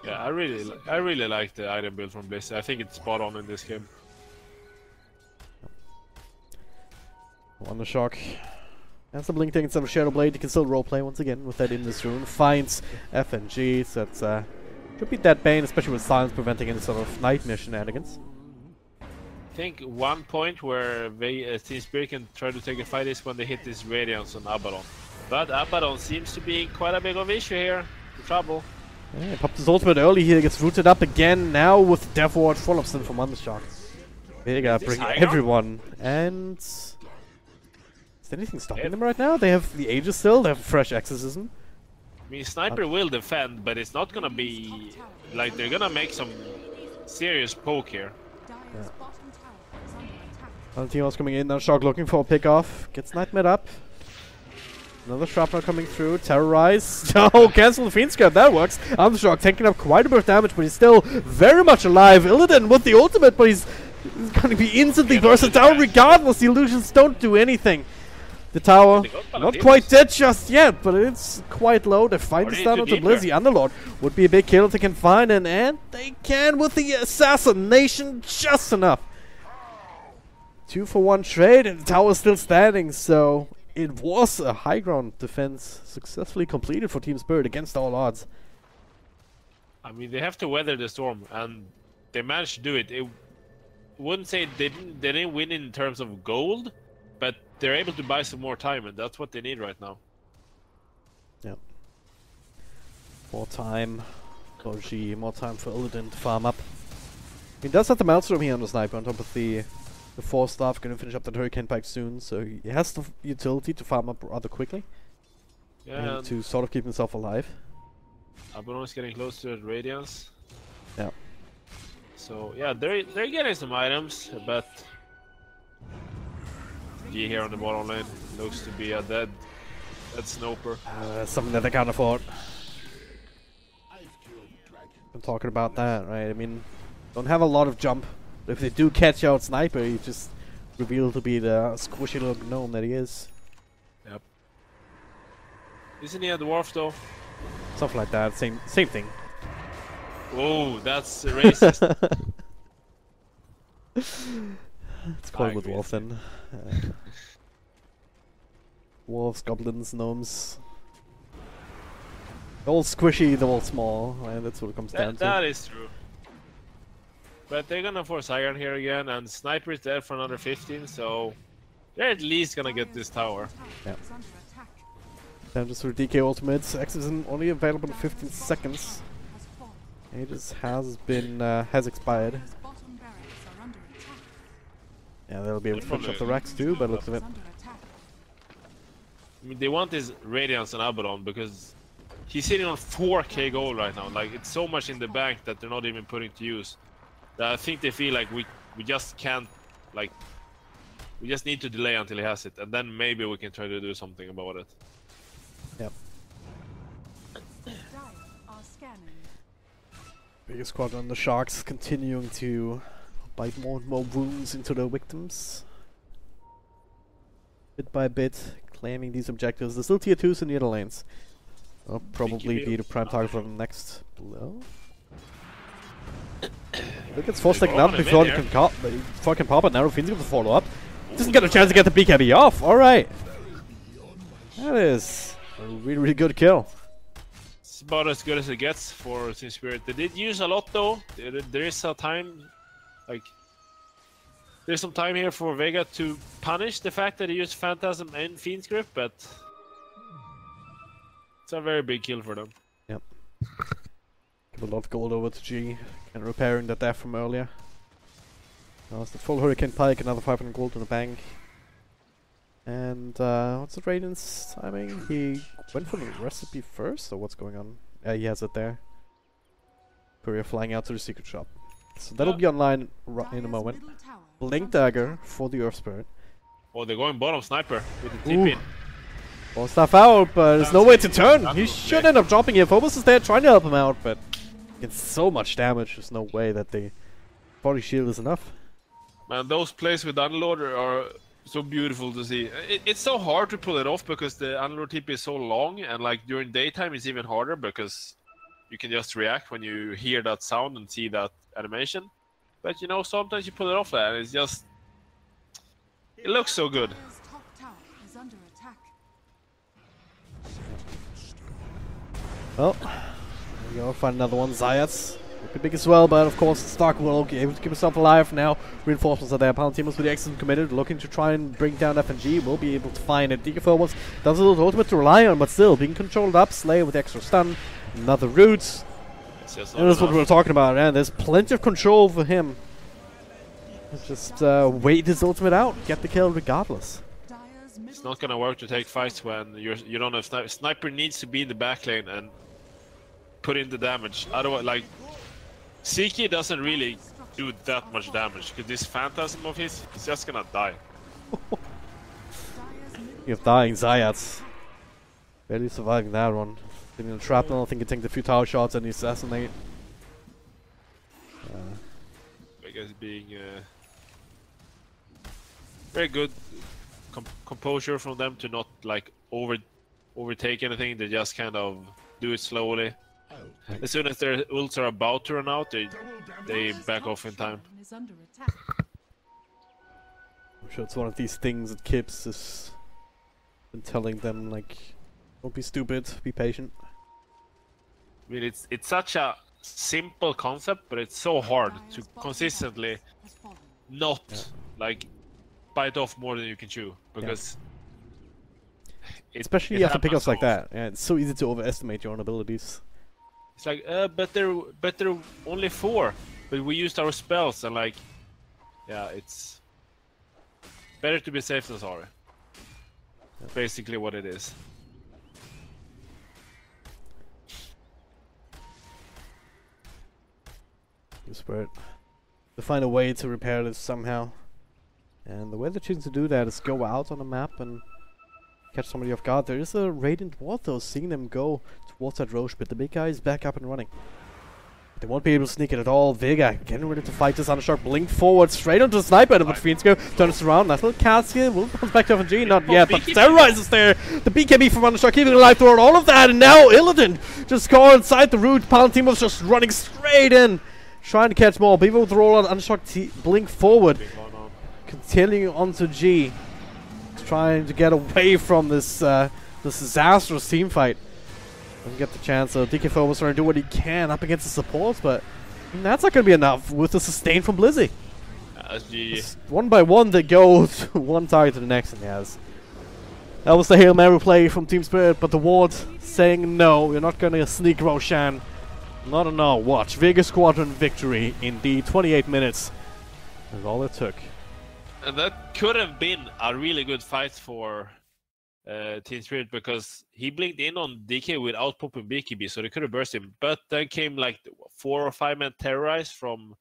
Yeah, I really like the item build from Bliss. I think it's spot on in this game. Undershock has the blink taking some Shadow Blade. You can still roleplay once again with that in this rune. Finds FNG, so that's should beat that Bane, especially with silence preventing any sort of nightmare shenanigans. I think one point where Team Spirit can try to take a fight is when they hit this Radiance on Abaddon. But Abaddon seems to be quite a big of issue here. Trouble. Yeah, he popped his ultimate early here, gets rooted up again now with Death Ward full of sin from Undershock. Vega bring high everyone, and is there anything stopping them right now? They have the Aegis still, they have fresh Exorcism. I mean, Sniper will defend, but it's not gonna be like they're gonna make some serious poke here. Dire's bottom tower is under attack. Valentino's coming in, Undershock looking for a pick off, gets Nightmare up. Another Shrapnel coming through, Terrorize. Oh, cancel the Fiend Scab, that works. Undershock taking up quite a bit of damage, but he's still very much alive. Illidan with the ultimate, but he's going to be instantly bursted down regardless. The illusions don't do anything. The tower, not quite dead just yet, but it's quite low. They find the stun onto Blizzy. Underlord would be a big kill if they can find it, and they can with the assassination just enough. 2-for-1 trade, and the tower's still standing, so it was a high ground defense successfully completed for Team Spirit against all odds. I mean, they have to weather the storm, and they managed to do it. I wouldn't say they didn't win in terms of gold, but they're able to buy some more time, and that's what they need right now. Yep. More time for G, more time for Illidan to farm up. He does have the Maelstrom here on the Sniper on top of the 4 staff, going to finish up that Hurricane Pike soon, so he has the utility to farm up rather quickly. Yeah, And to sort of keep himself alive. Abaddon is getting close to Radiance. Yeah. So yeah, they're getting some items, but G here on the bottom lane looks to be a dead Snoper. Something that they can't afford. I'm talking about that, right? I mean, Don't have a lot of jump. But if they do catch out Sniper, he just revealed to be the squishy little gnome that he is. Yep. Isn't he a dwarf though? Something like that. Same thing. Oh, that's racist. It's called with wolf then. Wolves, goblins, gnomes. They're all squishy, they're all small, and that's what it comes down to. That is true. But they're gonna force Iron here again, and Sniper is there for another 15, so they're at least gonna get this tower. Yeah. Then just for DK ultimates, X is only available in 15 seconds. Aegis has been has expired. Yeah, they'll be able to finish up the racks too, by the looks of it. I mean, they want his Radiance and Abaddon because he's sitting on 4k gold right now. Like, it's so much in the bank that they're not even putting to use. That I think they feel like we just can't, like, we just need to delay until he has it, and then maybe we can try to do something about it. Yep. Biggest Squadron, the Sharks continuing to bite more and more wounds into their victims. Bit by bit, claiming these objectives. There's still tier 2s in the other lanes. I'll probably be the prime target for them next below. Look, it's forced taken out before it can pop it. Now Rufin's going to follow up. Doesn't get a chance to get the BKB off. Alright. That is a really, really good kill. It's about as good as it gets for Team Spirit. They did use a lot though. There is a time, like, there's some time here for Vega to punish the fact that he used Phantasm and Fiend's Grip, but it's a very big kill for them. Yep. Give a lot of gold over to G, and repairing that death from earlier. Now it's the full Hurricane Pike, another 500 gold in the bank. And what's the Radiant's timing? He went for the recipe first, or what's going on? Yeah, he has it there. Courier flying out to the secret shop. So that'll be online in a moment. Blink Dagger for the Earth Spirit. Oh, they're going bottom Sniper with the tip in. Well, stuff out, but there's no way to turn. He should end up dropping here. Phobos is there trying to help him out, but gets so much damage. There's no way that the body shield is enough. Man, those plays with Unloader are so beautiful to see. It's so hard to pull it off because the Unloader TP is so long, and like during daytime it's even harder because you can just react when you hear that sound and see that animation. But you know, sometimes you pull it off there and it's just... it looks so good. Well, there we go, find another one. Zayats would be big as well, but of course Stark will be able to keep himself alive now. Reinforcements are there. Palantimos with the X committed, looking to try and bring down FNG. Will be able to find it. DK4 does a little ultimate to rely on, but still being controlled up. Slayer with extra stun. Another root. And that's what we were talking about, and there's plenty of control for him. Just wait his ultimate out, get the kill regardless. It's not gonna work to take fights when you don't have sniper. Sniper needs to be in the back lane and put in the damage. Otherwise, like, Siki doesn't really do that much damage because this Phantasm of his is just gonna die. You have dying Zayats. Barely surviving that one. In a shrapnel, I think he takes a few tower shots and he assassinate. Vega's being very good composure from them to not like overtake anything. They just kind of do it slowly. As soon as their ults are about to run out, they back off in time. I'm sure it's one of these things that Kips has been telling them, like, don't be stupid, be patient. I mean, it's such a simple concept, but it's so hard to consistently not like bite off more than you can chew, because especially after pickups like that. Yeah, it's so easy to overestimate your own abilities. It's like, but they're only 4, but we used our spells, and like, yeah, it's better to be safe than sorry. That's basically what it is. Spirit to find a way to repair this somehow, and the way they're choosing to do that is go out on the map and catch somebody off guard. There is a Radiant Ward though, seeing them go towards that Roche, but the big guy is back up and running. They won't be able to sneak it at all. Vega getting ready to fight this Undershock. Blink forward straight onto the sniper, but Fiendsko turns around. Nice little cast here. Will bounce back to FNG. Not yet, but Terrorize is there. The BKB from Undershock keeping alive throughout all of that. And now Illidan just caught inside the root. Pound team was just running straight in, trying to catch more. Beaver with the rollout. Undershock blink forward. Continuing onto G. Trying to get away from this this disastrous team fight. Doesn't get the chance, so DK4 was trying to do what he can up against the supports, but that's not going to be enough with the sustain from Blizzy. One by one, they go to one target to the next, and yes. That was the Hail Mary play from Team Spirit, but the ward saying no, you're not going to sneak Roshan. Not a no. Watch. Vega Squadron victory in the 28 minutes. That's all it took. And that could have been a really good fight for Team Spirit, because he blinked in on DK without popping BKB, so they could have burst him. But then came like 4 or 5 man terrorize from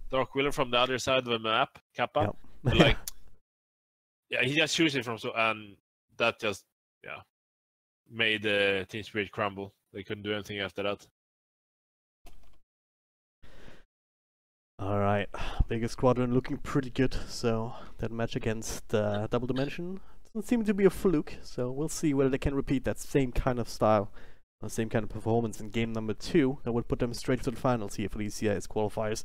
Dark Wheeler from the other side of the map, Kappa. Yep. Like, yeah, he just shoots it from and that just made Team Spirit crumble. They couldn't do anything after that. Alright, Vega Squadron looking pretty good, so that match against Double Dimension doesn't seem to be a fluke, so we'll see whether they can repeat that same kind of style, the same kind of performance in game number 2 that would put them straight to the finals here for these CIS qualifiers.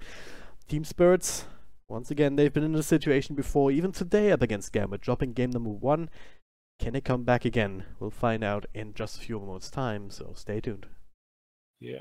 Team Spirits, once again, they've been in this situation before, even today up against Gambit, dropping game number 1. Can they come back again? We'll find out in just a few moments' time, so stay tuned. Yeah.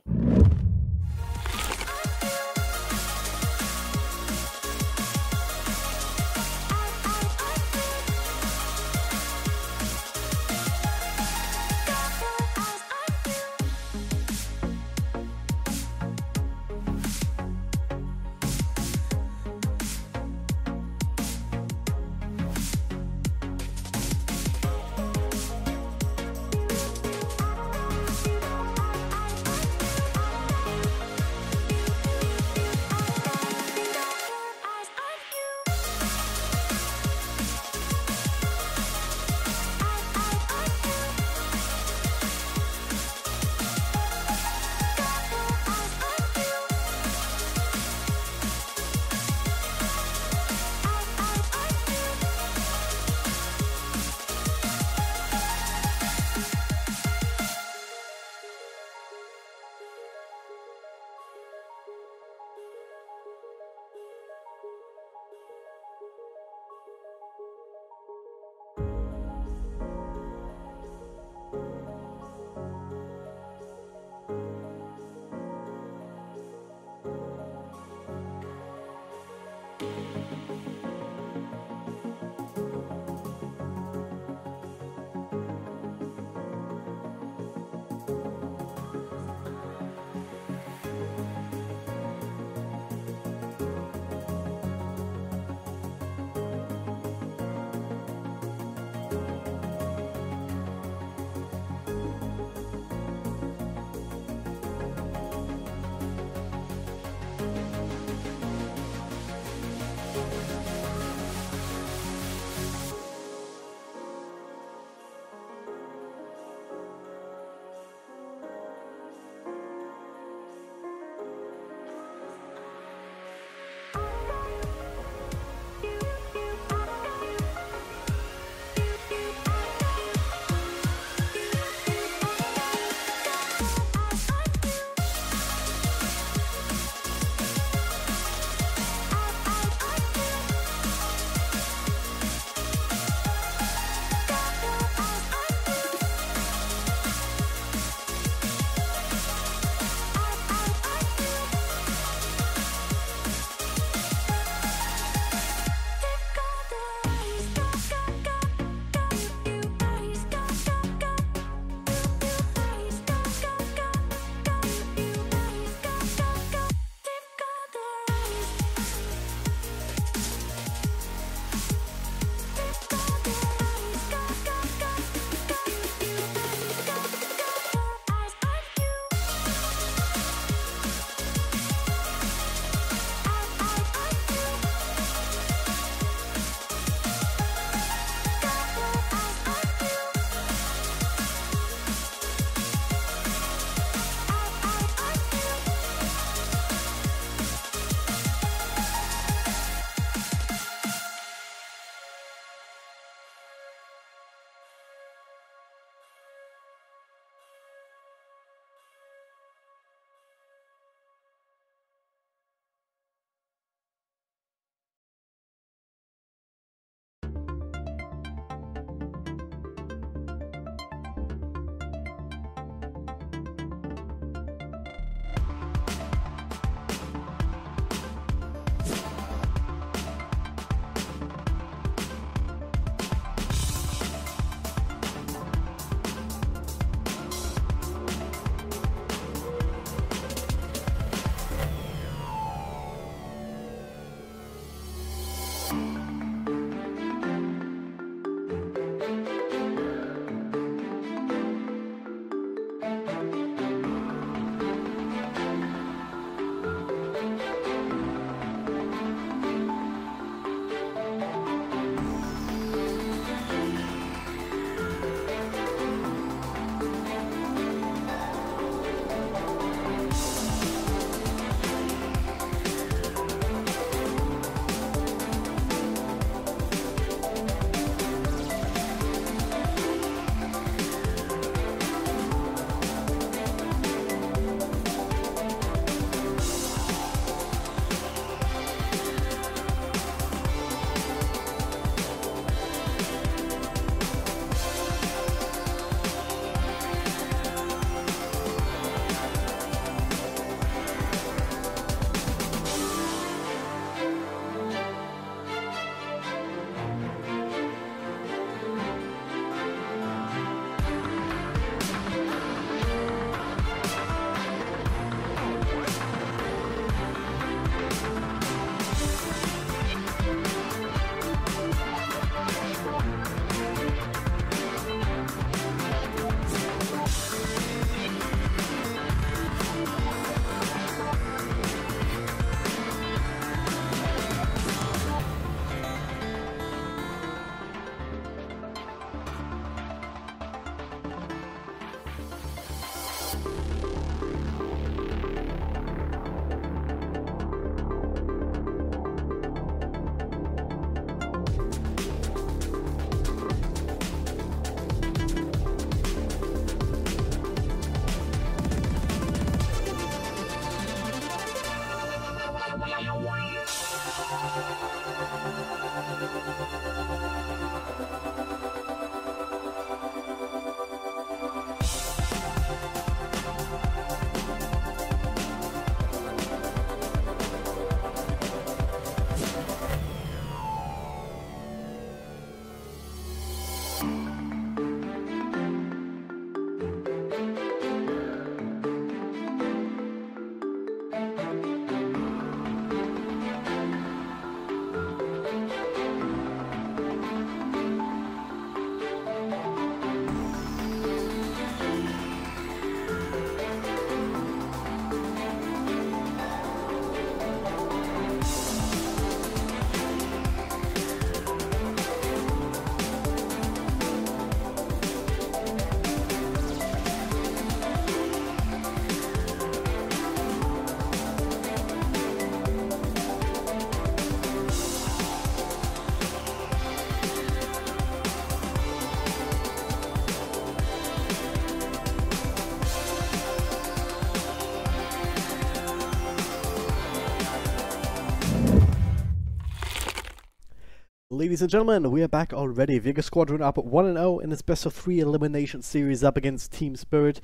Ladies and gentlemen, we are back already. Vega Squadron up 1-0 in its best of 3 elimination series up against Team Spirit.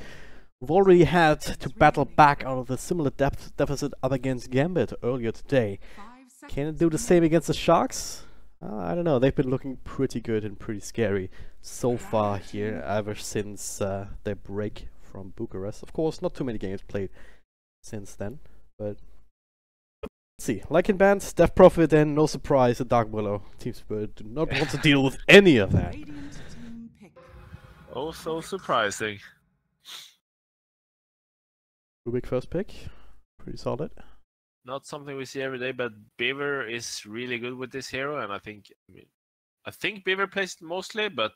We've already had to battle back out of the similar depth deficit up against Gambit earlier today. Can it do the same against the Sharks? I don't know. They've been looking pretty good and pretty scary so far here ever since their break from Bucharest. Of course, not too many games played since then, but let's see. Like in bands, Death Prophet, and no surprise, the Dark Willow. Team Spirit do not want to deal with any of that. Oh, so surprising. Rubik first pick, pretty solid. Not something we see every day, but Beaver is really good with this hero, and I think Beaver plays it mostly, but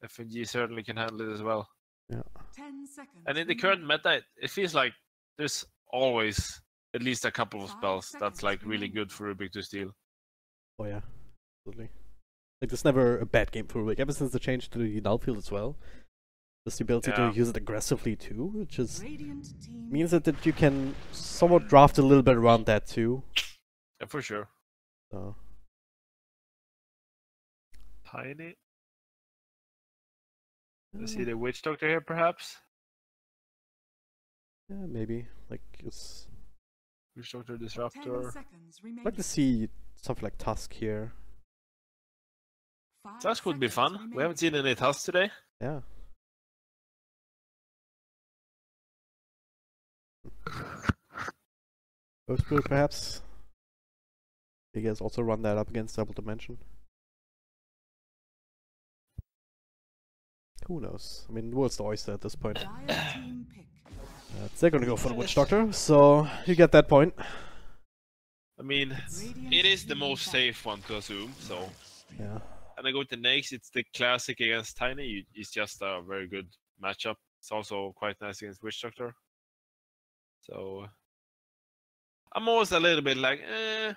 FNG certainly can handle it as well. Yeah. 10 seconds. And in the current meta, it feels like there's always at least a couple of spells that's like really good for Rubik to steal. Oh yeah, absolutely. Like there's never a bad game for Rubik, ever since the change to the null field as well. There's the ability to use it aggressively too, which is means that you can somewhat draft a little bit around that too. Yeah, for sure. So. Tiny. Let's see the Witch Doctor here, perhaps? Yeah, maybe. Like, it's... Witch Doctor, Disruptor. I'd like to see something like Tusk here. Tusk would be fun. We haven't seen any Tusk today. Yeah. Ghost Spirit, perhaps. You guys also run that up against Double Dimension. Who knows? I mean, the world's the oyster at this point. They're gonna go for the Witch Doctor, so you get that point. I mean, it is the most safe one to assume, so... Yeah. And I go with the Nakes, it's the classic against Tiny. It's just a very good matchup. It's also quite nice against Witch Doctor. So... I'm always a little bit like,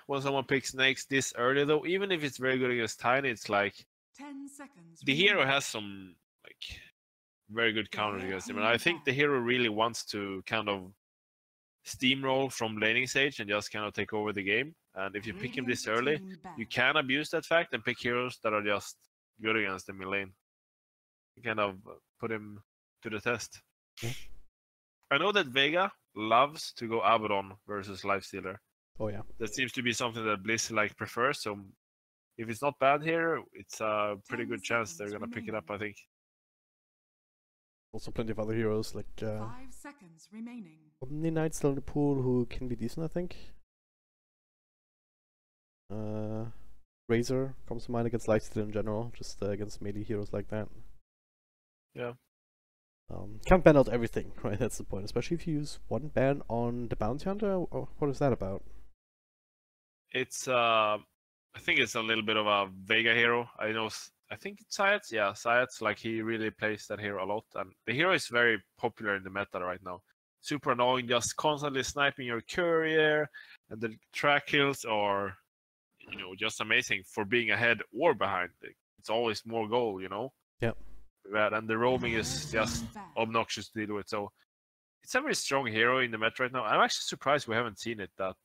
when someone picks Nakes this early though. Even if it's very good against Tiny, it's like... 10 seconds. The hero has some, like, very good counters against him. And I think the hero really wants to kind of steamroll from laning stage and just kind of take over the game. And if you pick him this early, you can abuse that fact and pick heroes that are just good against him in lane. You kind of put him to the test. Yeah. I know that Vega loves to go Abaddon versus Lifestealer. Oh yeah. That seems to be something that Blizz like prefers. So if it's not bad here, it's a pretty good chance they're gonna pick it up, I think. Also plenty of other heroes like 5 seconds remaining. Omni Knight still in the pool who can be decent, I think. Razor comes to mind against Lifestealer in general, just against melee heroes like that. Yeah. Can't ban out everything, right? That's the point. Especially if you use one ban on the Bounty Hunter. Or what is that about? It's I think it's a little bit of a Vega hero. I think it's Sayats. Yeah, Sayats. Like he really plays that hero a lot, and the hero is very popular in the meta right now. Super annoying, just constantly sniping your courier, and the track kills are, just amazing for being ahead or behind. It's always more goal, Yep. And the roaming is just obnoxious to deal with. So it's a very strong hero in the meta right now. I'm actually surprised we haven't seen it at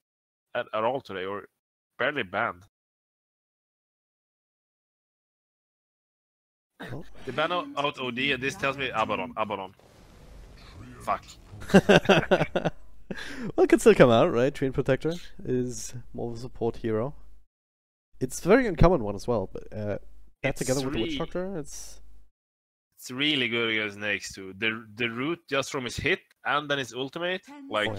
all today, or barely banned. Oh. They ban out OD, and this tells me Abaddon. Fuck. Well, it can still come out, right? Train Protector is more of a support hero. It's a very uncommon one as well, but that together with the Witch Doctor, it's really good against Nakes too. The root just from his hit and then his ultimate, like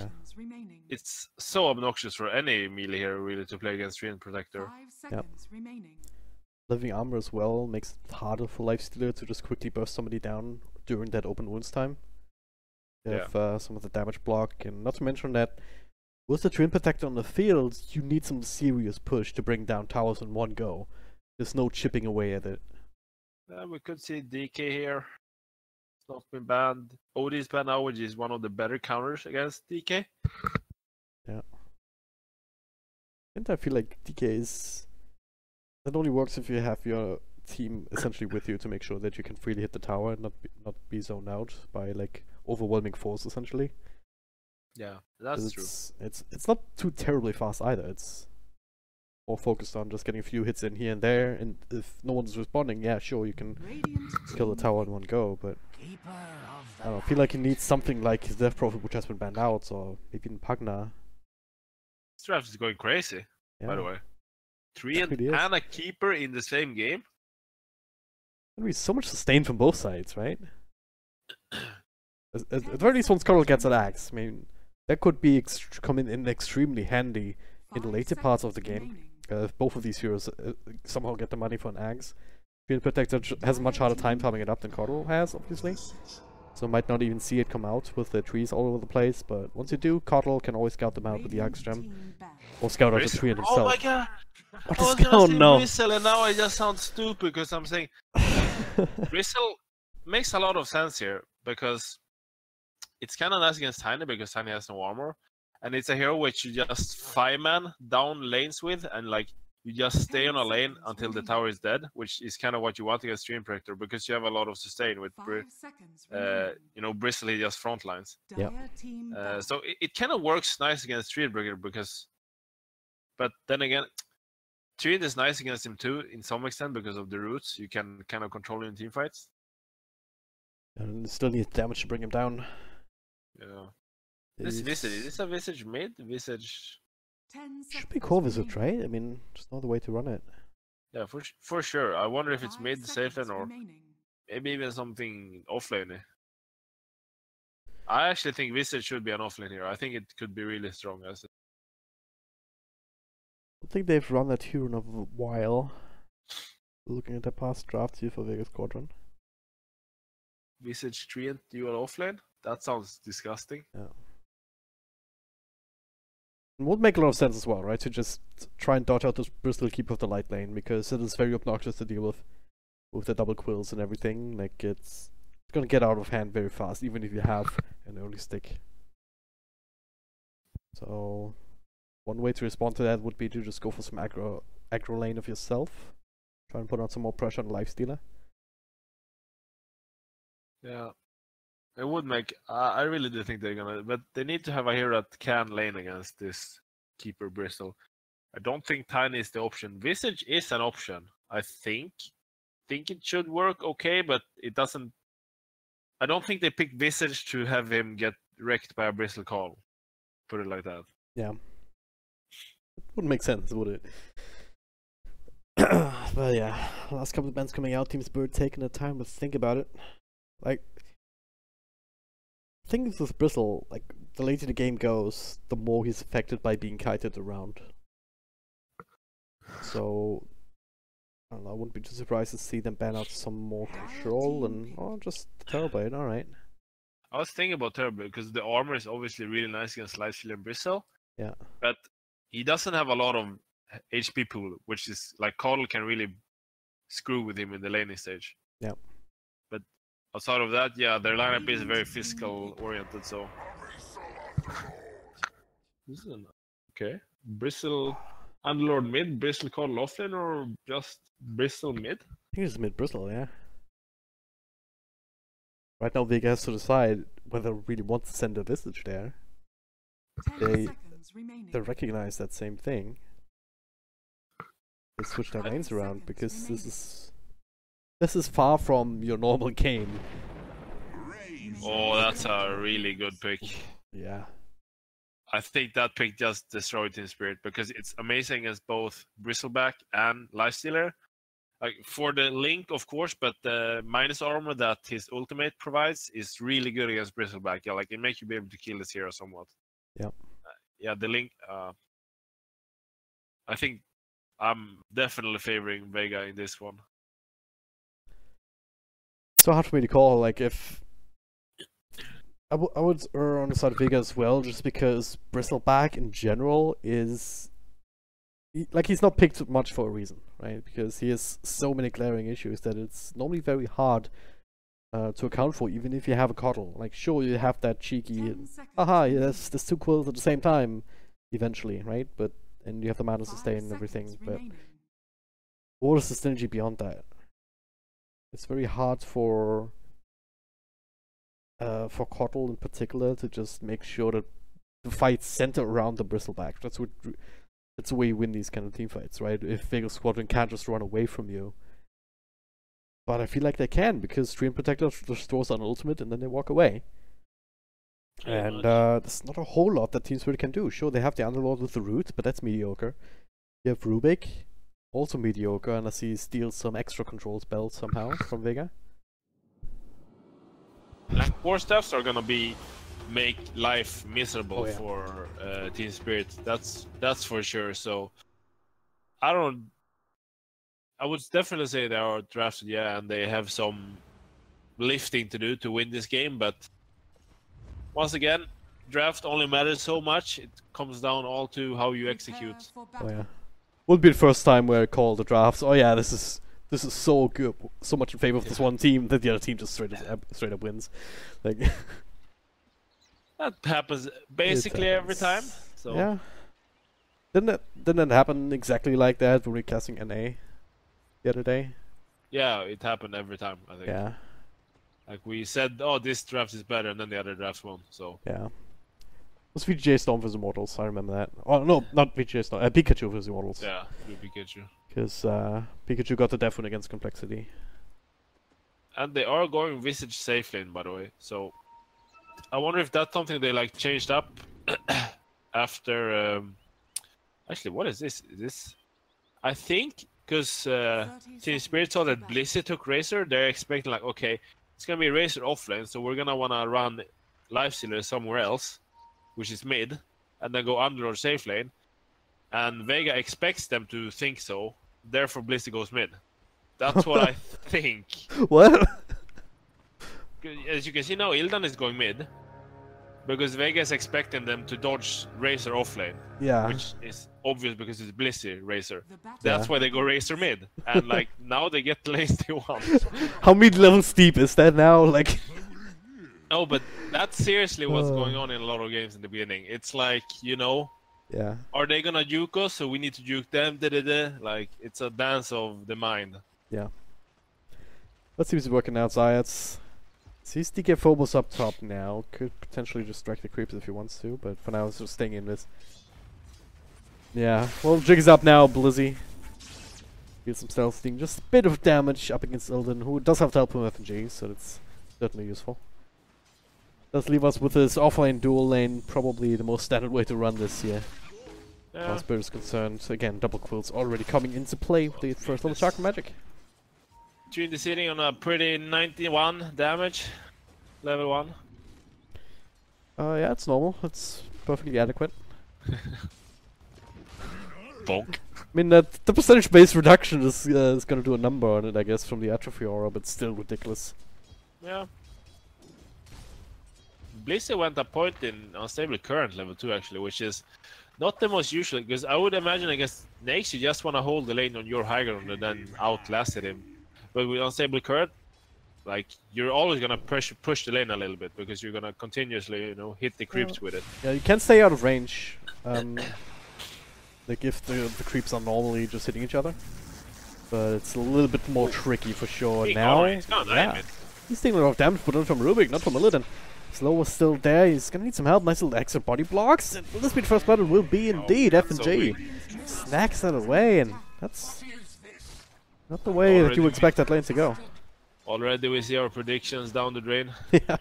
it's so obnoxious for any melee hero really to play against Train Protector. 5 seconds remaining. Living Armor as well makes it harder for Lifestealer to just quickly burst somebody down during that open wounds time. You have some of the damage block, and not to mention that with the Train Protector on the field, you need some serious push to bring down towers in one go. There's no chipping away at it. We could see DK here. It's not been banned. OD is banned now, which is one of the better counters against DK. Yeah. And I feel like DK is... That only works if you have your team essentially with you to make sure that you can freely hit the tower and not be zoned out by like overwhelming force essentially. Yeah, that's true. It's not too terribly fast either. It's more focused on just getting a few hits in here and there, and if no one's responding, yeah, sure, you can kill the tower in one go, but I don't know, I feel like he needs something like his Death Prophet, which has been banned out, or maybe in Pagna. This draft is going crazy, by the way. 3 and a keeper in the same game? There'll be so much sustain from both sides, right? At the very least, once Coral gets an axe, I mean, that could be coming in extremely handy in the later parts of the game. If both of these heroes somehow get the money for an axe. Field Protector has a much harder time farming it up than Coral has, obviously. So might not even see it come out with the trees all over the place, but once you do, Coral can always scout them out with the axe gem. Or scout out the tree and himself. Oh my god! What I is was going on? Bristle, and now I just sound stupid because I'm saying Bristle makes a lot of sense here, because it's kind of nice against Tiny because Tiny has no armor, and it's a hero which you just 5-man down lanes with, and like you just stay on a lane until the tower is dead, which is kind of what you want against Stream Projector, because you have a lot of sustain with you know, Bristle, he just front lines. Yeah. So it kind of works nice against Stream Projector because, but then again, Treant is nice against him too, in some extent, because of the roots. You can kind of control him in team fights. And still needs damage to bring him down. Yeah. This Visage, is this a Visage mid? Visage... Should be core Visage, right? I mean, just another way to run it. Yeah, for sure. I wonder if it's mid, safe lane, or maybe even something offlane. I actually think Visage should be an offlane here. I think it could be really strong. I think they've run that hero in a while. Looking at the past drafts here for Vega Squadron. Visage Treant dual offlane? That sounds disgusting. Yeah. It would make a lot of sense as well, right? To just try and dodge out this Bristol Keep of the light lane, because it is very obnoxious to deal with the double quills and everything. Like, it's gonna get out of hand very fast, even if you have an early stick. So one way to respond to that would be to just go for some aggro lane of yourself. Try and put on some more pressure on Lifestealer. Yeah. It would make... I really do think they're gonna... But they need to have a hero that can lane against this Keeper Bristle. I don't think Tiny is the option. Visage is an option, I think. Think it should work okay, but it doesn't... I don't think they picked Visage to have him get wrecked by a Bristle Call. Put it like that. Yeah. It wouldn't make sense, would it? But yeah, last couple of bands coming out, Team Spirit taking the time to think about it. Like, the thing is with Bristle, like, the later the game goes, the more he's affected by being kited around. So, I don't know, I wouldn't be too surprised to see them ban out some more control and, oh, just Terrorblade, alright. I was thinking about Terrorblade because the armor is obviously really nice against Lifestealer and Bristle. Yeah. But he doesn't have a lot of HP pool, which is, like, Coddle can really screw with him in the laning stage. Yeah. But outside of that, yeah, their lineup is very physical oriented, so... This is okay. Bristle Underlord mid, Bristle Coddle offlane, or just Bristle mid? I think it's mid Bristle, yeah. Right now Vega has to decide whether they really want to send a Visage there. They recognize that same thing. They switch their lanes around because this is far from your normal game. Oh, that's a really good pick. Yeah. I think that pick just destroyed Team Spirit because it's amazing as both Bristleback and Lifestealer. Like for the Link, of course, but the minus armor that his ultimate provides is really good against Bristleback. Yeah, like it makes you be able to kill this hero somewhat. Yeah. Yeah, the Link. I think I'm definitely favoring Vega in this one. It's so hard for me to call. Like if I would err on the side of Vega as well, just because Bristleback in general is he's not picked much for a reason, right? Because he has so many glaring issues that it's normally very hard to account for, even if you have a Coddle. Like, sure, you have that cheeky, aha, yes, there's two quills at the same time, eventually, right? And you have the mana sustain and everything, but what is the synergy beyond that? It's very hard for Coddle in particular to just make sure that the fights center around the Bristleback. That's what That's the way you win these kind of team fights, right? If Vega Squadron can't just run away from you. But I feel like they can, because Stream Protector just throws on ultimate and then they walk away. And there's not a whole lot that Team Spirit can do. Sure, they have the Underlord with the root, but that's mediocre. You have Rubik, also mediocre, unless he steals some extra control spells somehow from Vega. Like, war staffs are gonna make life miserable for Team Spirit. That's for sure. So I would definitely say they are drafted, yeah, and they have some lifting to do to win this game. But once again, draft only matters so much. It comes down all to how you execute. Oh yeah, would be the first time where I call the drafts. Oh yeah, this is so good, so much in favor of this one team that the other team just straight up wins. Like that happens basically every time. So yeah, didn't that happen exactly like that when we were casting NA the other day? Yeah, it happened every time, I think. Yeah. Like we said, oh, this draft is better, and then the other drafts won. So yeah, it was VGJ Storm vs Immortals. I remember that. Oh no, not VGJ Storm. Pikachu vs Immortals. Yeah, Pikachu. Because Pikachu got the death win against Complexity. And they are going Visage safe lane, by the way. So I wonder if that's something they like changed up after. Actually, what is this? Is this? I think because Team Spirit saw that Blizzard took Razor, they're expecting like, okay, it's gonna be Razor offlane, so we're gonna wanna run Lifestealer somewhere else, which is mid, and then go under or safe lane. And Vega expects them to think so, therefore Blizzard goes mid. That's what I think. What? As you can see now, Ildan is going mid, because Vega is expecting them to dodge Razor offlane. Yeah. Which is obvious because it's Blizzard Razor. That's why they go Razor mid. And like, now they get the lanes they want. How mid-level steep is that now? Like. No, but that's seriously what's going on in a lot of games in the beginning. It's like, you know, yeah, are they gonna juke us, so we need to juke them? Like, it's a dance of the mind. Yeah. That seems to be working out. Zayats sees DK Phobos up top now. Could potentially just drag the creeps if he wants to, but for now it's just staying in this. Yeah, well, Jig is up now, Blizzy. Get some stealth sting, just a bit of damage up against Ildan, who does have to help him with FNG, so that's certainly useful. Does leave us with this offlane dual lane, probably the most standard way to run this year. As far as Spirit is concerned. So again, double quilts already coming into play with the first level chakra magic. Trinity sitting on a pretty 91 damage, level 1. Yeah, it's normal. It's perfectly adequate. Bonk. I mean, the percentage-based reduction is going to do a number on it, I guess, from the atrophy aura, but still ridiculous. Yeah. Blizzard went a point in unstable current level 2, actually, which is not the most usual, because I would imagine against Nax you just want to hold the lane on your high ground and then outlast him. But with unstable current, like, you're always gonna push the lane a little bit, because you're gonna continuously, you know, hit the creeps with it. Yeah, you can stay out of range. Like if the creeps are normally just hitting each other, but it's a little bit more tricky for sure now. He's taking a lot of damage, but not from Rubik, not from Illidan. Slow was still there. He's gonna need some help. Nice little extra body blocks. And will this be the first blood? It will be indeed. FNG snacks that away, and that's not the way that you would expect that lane to go. Already we see our predictions down the drain. Yeah.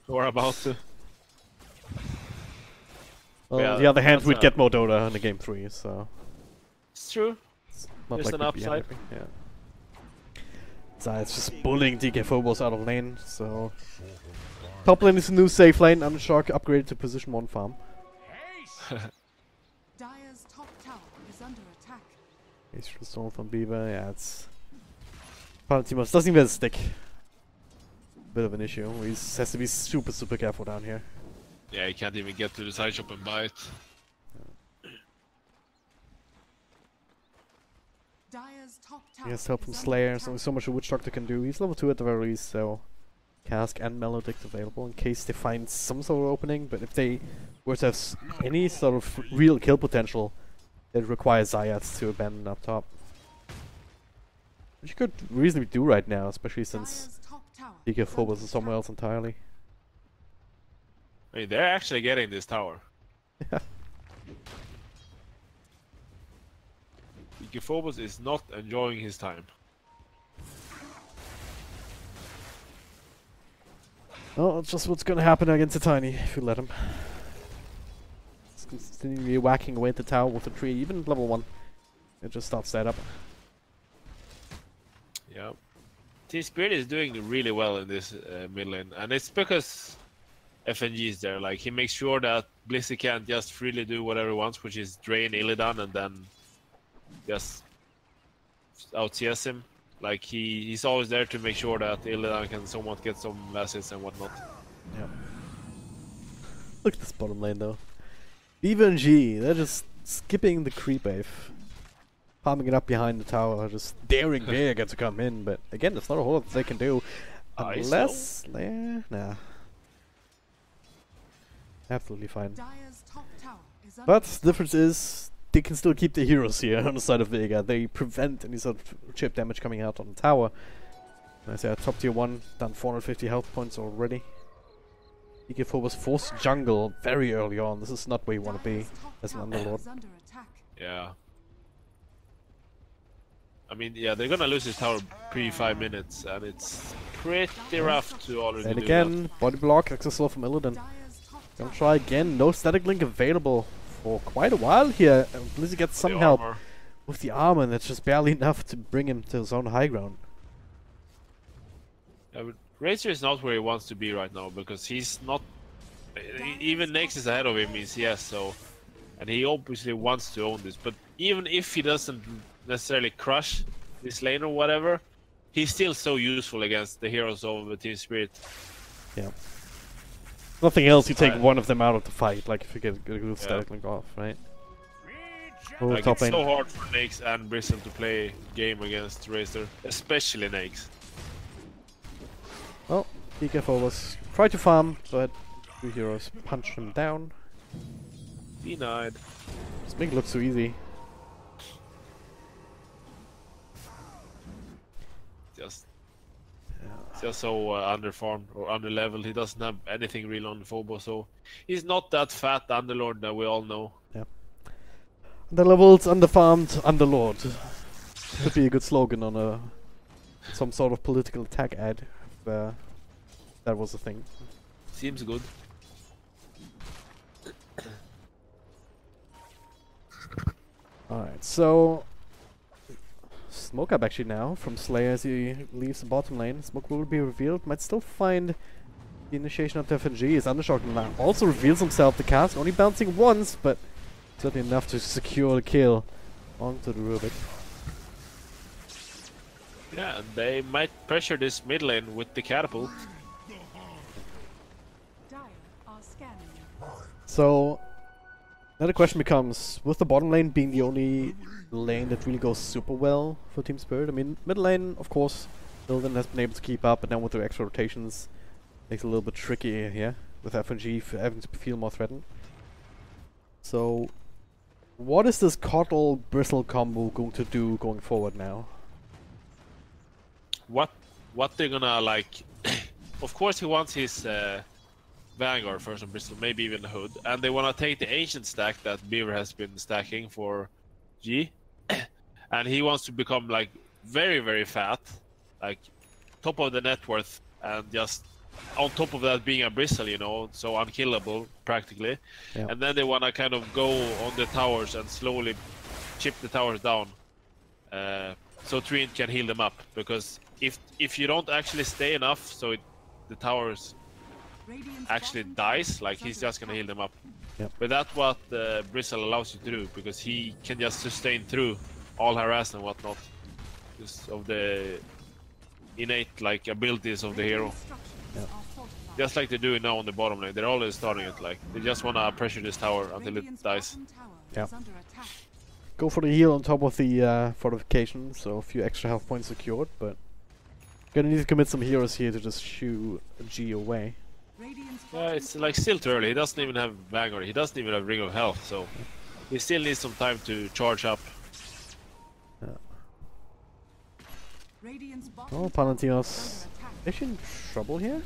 We're about to. Well, on the other hand, we'd get more DOTA in the game 3, so... It's true. It's not There's like an we'd be upside. happy. Yeah. So it's just bullying DK Phobos out of lane, so... Top lane is a new safe lane. Undershark upgraded to position 1 farm. Dire's top tower is under attack. Ace Storm from Beaver, yeah, it's... Palantimos doesn't even stick. Bit of an issue. He has to be super careful down here. Yeah, you can't even get to the side shop and buy it. Dire's top tower He has help from is under Slayer, attack. so there's so much a Witch Doctor can do. He's level 2 at the very least, so... Cask and Melodict available in case they find some sort of opening, but if they were to have any sort of real kill potential, it requires Zayats to abandon up top. Which you could reasonably do right now, especially since Dire's top tower DK is Phobos under is somewhere attack. else entirely. I mean, they're actually getting this tower. Yeah. Giphobos is not enjoying his time. Well, it's just what's gonna happen against a Tiny if you let him. He's continually whacking away at the tower with the tree, even level 1. It just stops that up. Yeah. Team Spirit is doing really well in this mid lane, and it's because FNG is there. Like, he makes sure that Blissey can't just freely do whatever he wants, which is drain Illidan and then just out CS him. Like, he's always there to make sure that Illidan can somewhat get some assets and whatnot. Yeah. Look at this bottom lane though. Viva and G, they're just skipping the creep wave. Palming it up behind the tower, just daring Vega to come in, but again, there's not a whole lot they can do. Unless... nah. Absolutely fine. Dire's top tower is under But the difference is, they can still keep the heroes here on the side of Vega. They prevent any sort of chip damage coming out on the tower. And I say top tier 1, done 450 health points already. EK4 was forced jungle very early on. This is not where you want to be Dire's top as an tower underlord. is under attack. Yeah. I mean, yeah, they're gonna lose this tower pre 5 minutes, and it's pretty rough to already And do again, body block, access slow from Illidan. Dire's top Gonna tower try again, no static link available for quite a while here. Blizzy gets that. some The help armor. with the armor, and that's just barely enough to bring him to his own high ground. Yeah, but Razor is not where he wants to be right now, because he's not... Even Nex is ahead of him in CS, so... And he obviously wants to own this, but even if he doesn't necessarily crush this lane or whatever, he's still so useful against the heroes of the Team Spirit. Yeah. Nothing else, you take one of them out of the fight, like if you get a good static link off, right? Oh, Like, top it's lane. so hard for Nex and Bristle to play game against Razor, especially Nex. Well, DK4 was try to farm, but 2 heroes punch him down. Denied. Just make it look so easy. Just so underfarmed or underleveled. He doesn't have anything really on the Phobo, so he's not that fat underlord that we all know. Underlevels, underfarmed, underlord. Could be a good slogan on a some sort of political attack ad. If, that was a thing. Seems good. Alright, so smoke up actually now from Slayer as he leaves the bottom lane. Smoke will be revealed. Might still find the initiation of the FNG. His Undershock now also reveals himself. The cast only bouncing once, but certainly enough to secure the kill onto the Rubik. Yeah, and they might pressure this mid lane with the catapult. Dire are scanning. So now the question becomes, with the bottom lane being the only lane that really goes super well for Team Spirit, I mean, mid lane, of course, Illidan has been able to keep up, but now with the extra rotations, makes it a little bit tricky here, with FNG having to feel more threatened. So, what is this Coddle Bristle combo going to do going forward now? What they're gonna like? Of course, he wants his Vanguard first on Bristol, maybe even the Hood, and they wanna take the ancient stack that Beaver has been stacking for G, and he wants to become like very, very fat, like top of the net worth, and just on top of that being a Bristle, you know, so unkillable practically. Yeah. And then they wanna kind of go on the towers and slowly chip the towers down, so Treant can heal them up, because if you don't actually stay enough, so the towers Radiant's actually bottom tower dies, like is he's under just gonna attack. heal them up. Yep. But that's what Bristle allows you to do, because he can just sustain through all harass and whatnot, because of the innate like abilities of the hero. Structures Yeah. are fortified. Just like they're doing now on the bottom lane, they're always starting it like they just wanna pressure this tower until Radiant's it dies. bottom tower Yeah. is under attack. Go for the heal on top of the fortification, so a few extra health points secured, but gonna need to commit some heroes here to just shoo G away. Radiant's Yeah, bottom it's tower like still too early. He doesn't even have Vanguard. He doesn't even have Ring of Health, so he still needs some time to charge up. Radiant's bottom Oh, tower is Palantino's under attack. is she in trouble here?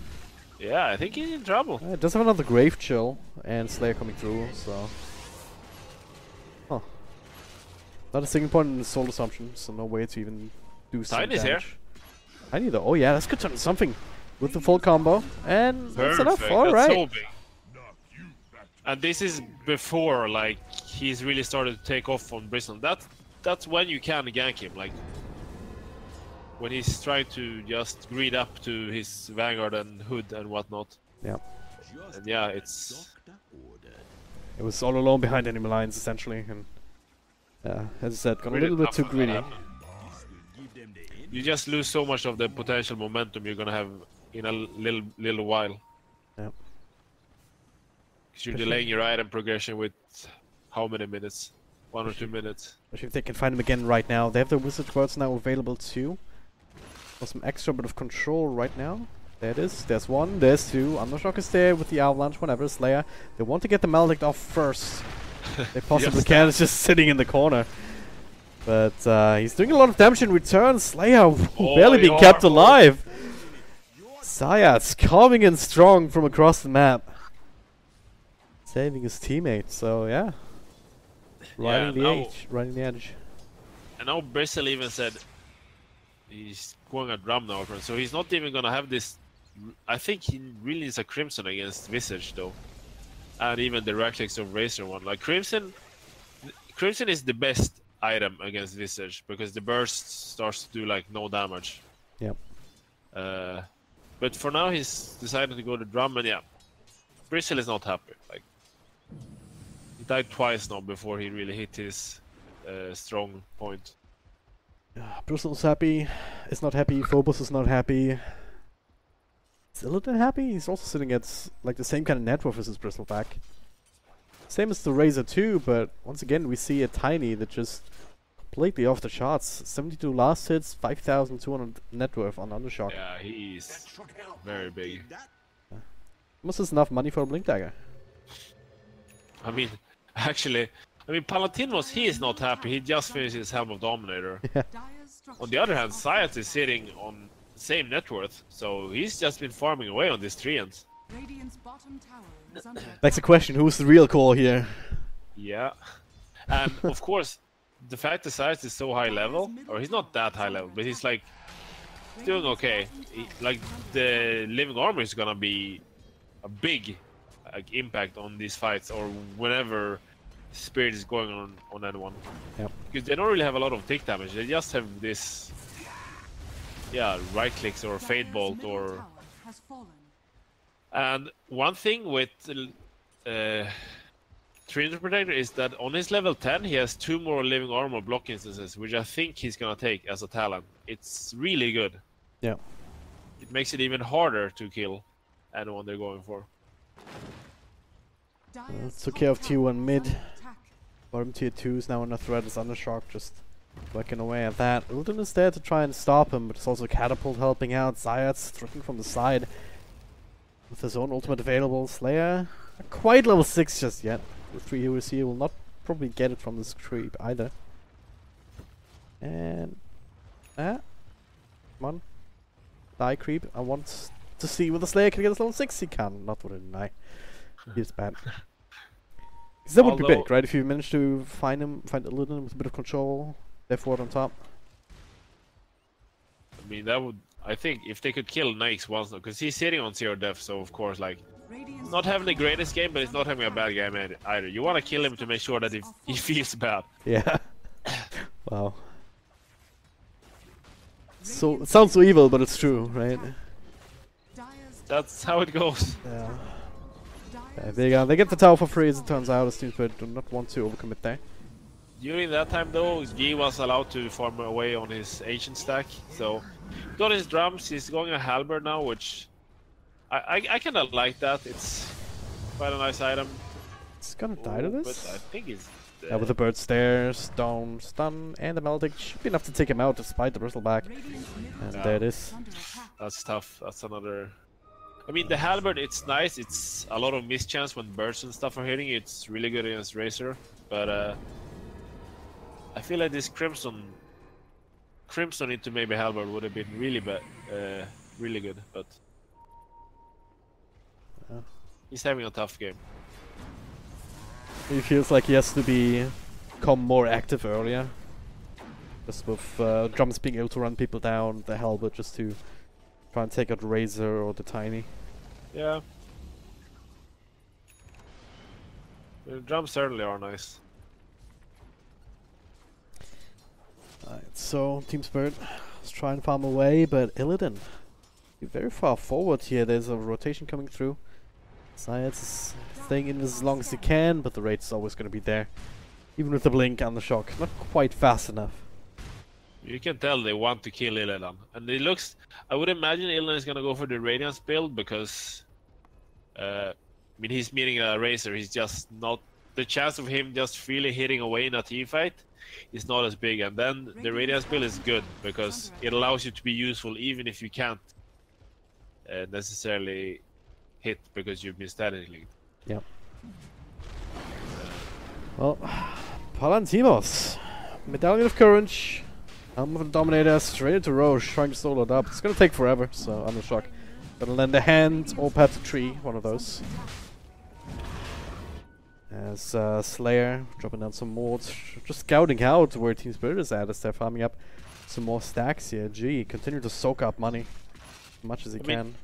Yeah, I think he's in trouble. It does have another Grave Chill and Slayer coming through, so... Huh. Not a single point in the soul assumption, so no way to even do some Tiny's here. damage. Tiny though. Oh yeah, that's good turn something with the full combo, and that's enough. Perfect. All That's right. so big. And this is before like he's really started to take off on Bristle. That's when you can gank him, like when he's trying to just greed up to his Vanguard and Hood and whatnot. Yeah. And yeah, it was all alone behind enemy lines essentially, and as I said, got a little bit too greedy. You just lose so much of the potential momentum you're gonna have in a little while. Yeah. Because you're delaying your item progression with how many minutes? 1 or 2 minutes. Especially if they can find him again right now. They have the Wizard Words now available too. For some extra bit of control right now. There it is. There's one, there's two. Undershock is there with the Avalanche, whatever, Slayer. They want to get the Maledict off first. They possibly Yes, can. It's just sitting in the corner. But he's doing a lot of damage in return. Slayer barely being kept alive. Zayat's coming in strong from across the map. Saving his teammate, so yeah. Riding the edge. And now Bristle even said he's going a drum now, so he's not even gonna have this. I think he really needs a Crimson against Visage though, and even the right clicks of Razor one. Like Crimson is the best item against Visage because the burst starts to do like no damage. Yep. But for now he's decided to go to drum, and yeah, Bristle is not happy. Like he died twice now before he really hit his strong point. Bristle's happy, is not happy, Phobos is not happy. Zillidan happy? He's also sitting at like the same kind of net worth as his Bristle back. Same as the Razor too, but once again we see a Tiny that just completely off the charts. 72 last hits, 5,200 net worth on Undershock. Yeah, he's very big. Almost is enough money for a Blink Dagger. I mean, actually, Palatinos, he is not happy. He just finished his Helm of Dominator. Yeah. On the other hand, Syat is sitting on the same net worth, so he's just been farming away on these treants. Radiant's bottom tower is under That's the question, who's the real core here? Yeah. And of course, the fact that Syat is so high level, or he's not that high level, but he's like doing okay. Like the living armor is gonna be a big impact on these fights, or whenever Spirit is going on anyone. Yep. Because they don't really have a lot of tick damage. They just have this, right clicks or Fade Bolt or. has fallen. And one thing with Trinity Protector is that on his level 10 he has 2 more living armor block instances, which I think he's gonna take as a talent. It's really good. Yeah. It makes it even harder to kill anyone they're going for. Took care of tier 1 mid. Bottom tier 2 is now under threat as Undershock, just working away at that. Ultim is there to try and stop him, but it's also Catapult helping out. Zayat's threatening from the side with his own ultimate available. Slayer, not quite level 6 just yet. With 3 heroes here, will not probably get it from this creep either. And come on, die creep. I want to see whether Slayer can get his level 6. He can, not with a deny. He's bad. Because that would be big, right? If you manage to find Illudan with a bit of control, left ward on top. I mean, that would. I think if they could kill Nyx once, because he's sitting on 0 death, so of course, like, not having the greatest game, but it's not having a bad game either. You want to kill him to make sure that he feels bad. Yeah. Wow. So it sounds so evil, but it's true, right? That's how it goes. Yeah. Vega, they get the tower for free as it turns out. As teams do not want to overcommit there. During that time though, G was allowed to farm away on his ancient stack, so got his drums. He's going a halberd now, which I kind of like that. It's quite a nice item. It's gonna die to this. But I think it's yeah, with the bird stairs, down, stun, and the Maledict should be enough to take him out despite the bristleback. And there it is. That's tough. That's another. I mean, the halberd, it's nice. It's a lot of mischance when birds and stuff are hitting. It's really good against Razor, but I feel like this Crimson into maybe halberd would have been really really good, but he's having a tough game. He feels like he has to become more active earlier Just with drums being able to run people down, the Halberd just to try and take out the Razor or the Tiny. Yeah. The drums certainly are nice. Alright, so Team Spirit is trying to farm away, but Illidan, you're very far forward here. There's a rotation coming through. Science is staying in as long as he can, but the rate's always going to be there. Even with the blink and the shock, not quite fast enough. You can tell they want to kill Illidan. And it looks... I would imagine Illidan is going to go for the Radiance build because... I mean, he's meeting a Razor. He's just not... The chance of him just really hitting away in a team fight is not as big. And then the Radiance build is good because it allows you to be useful even if you can't necessarily hit because you've been statically. Yep. Well, Palantimos. Medallion of Courage. Helm of the Dominator straight to Roche, trying to solo it up. It's gonna take forever, so I'm in shock. Gonna lend a hand or pat a tree, one of those. As Slayer dropping down some mords, just scouting out where Team Spirit is at as they're farming up some more stacks here. Gee, continue to soak up money as much as he can.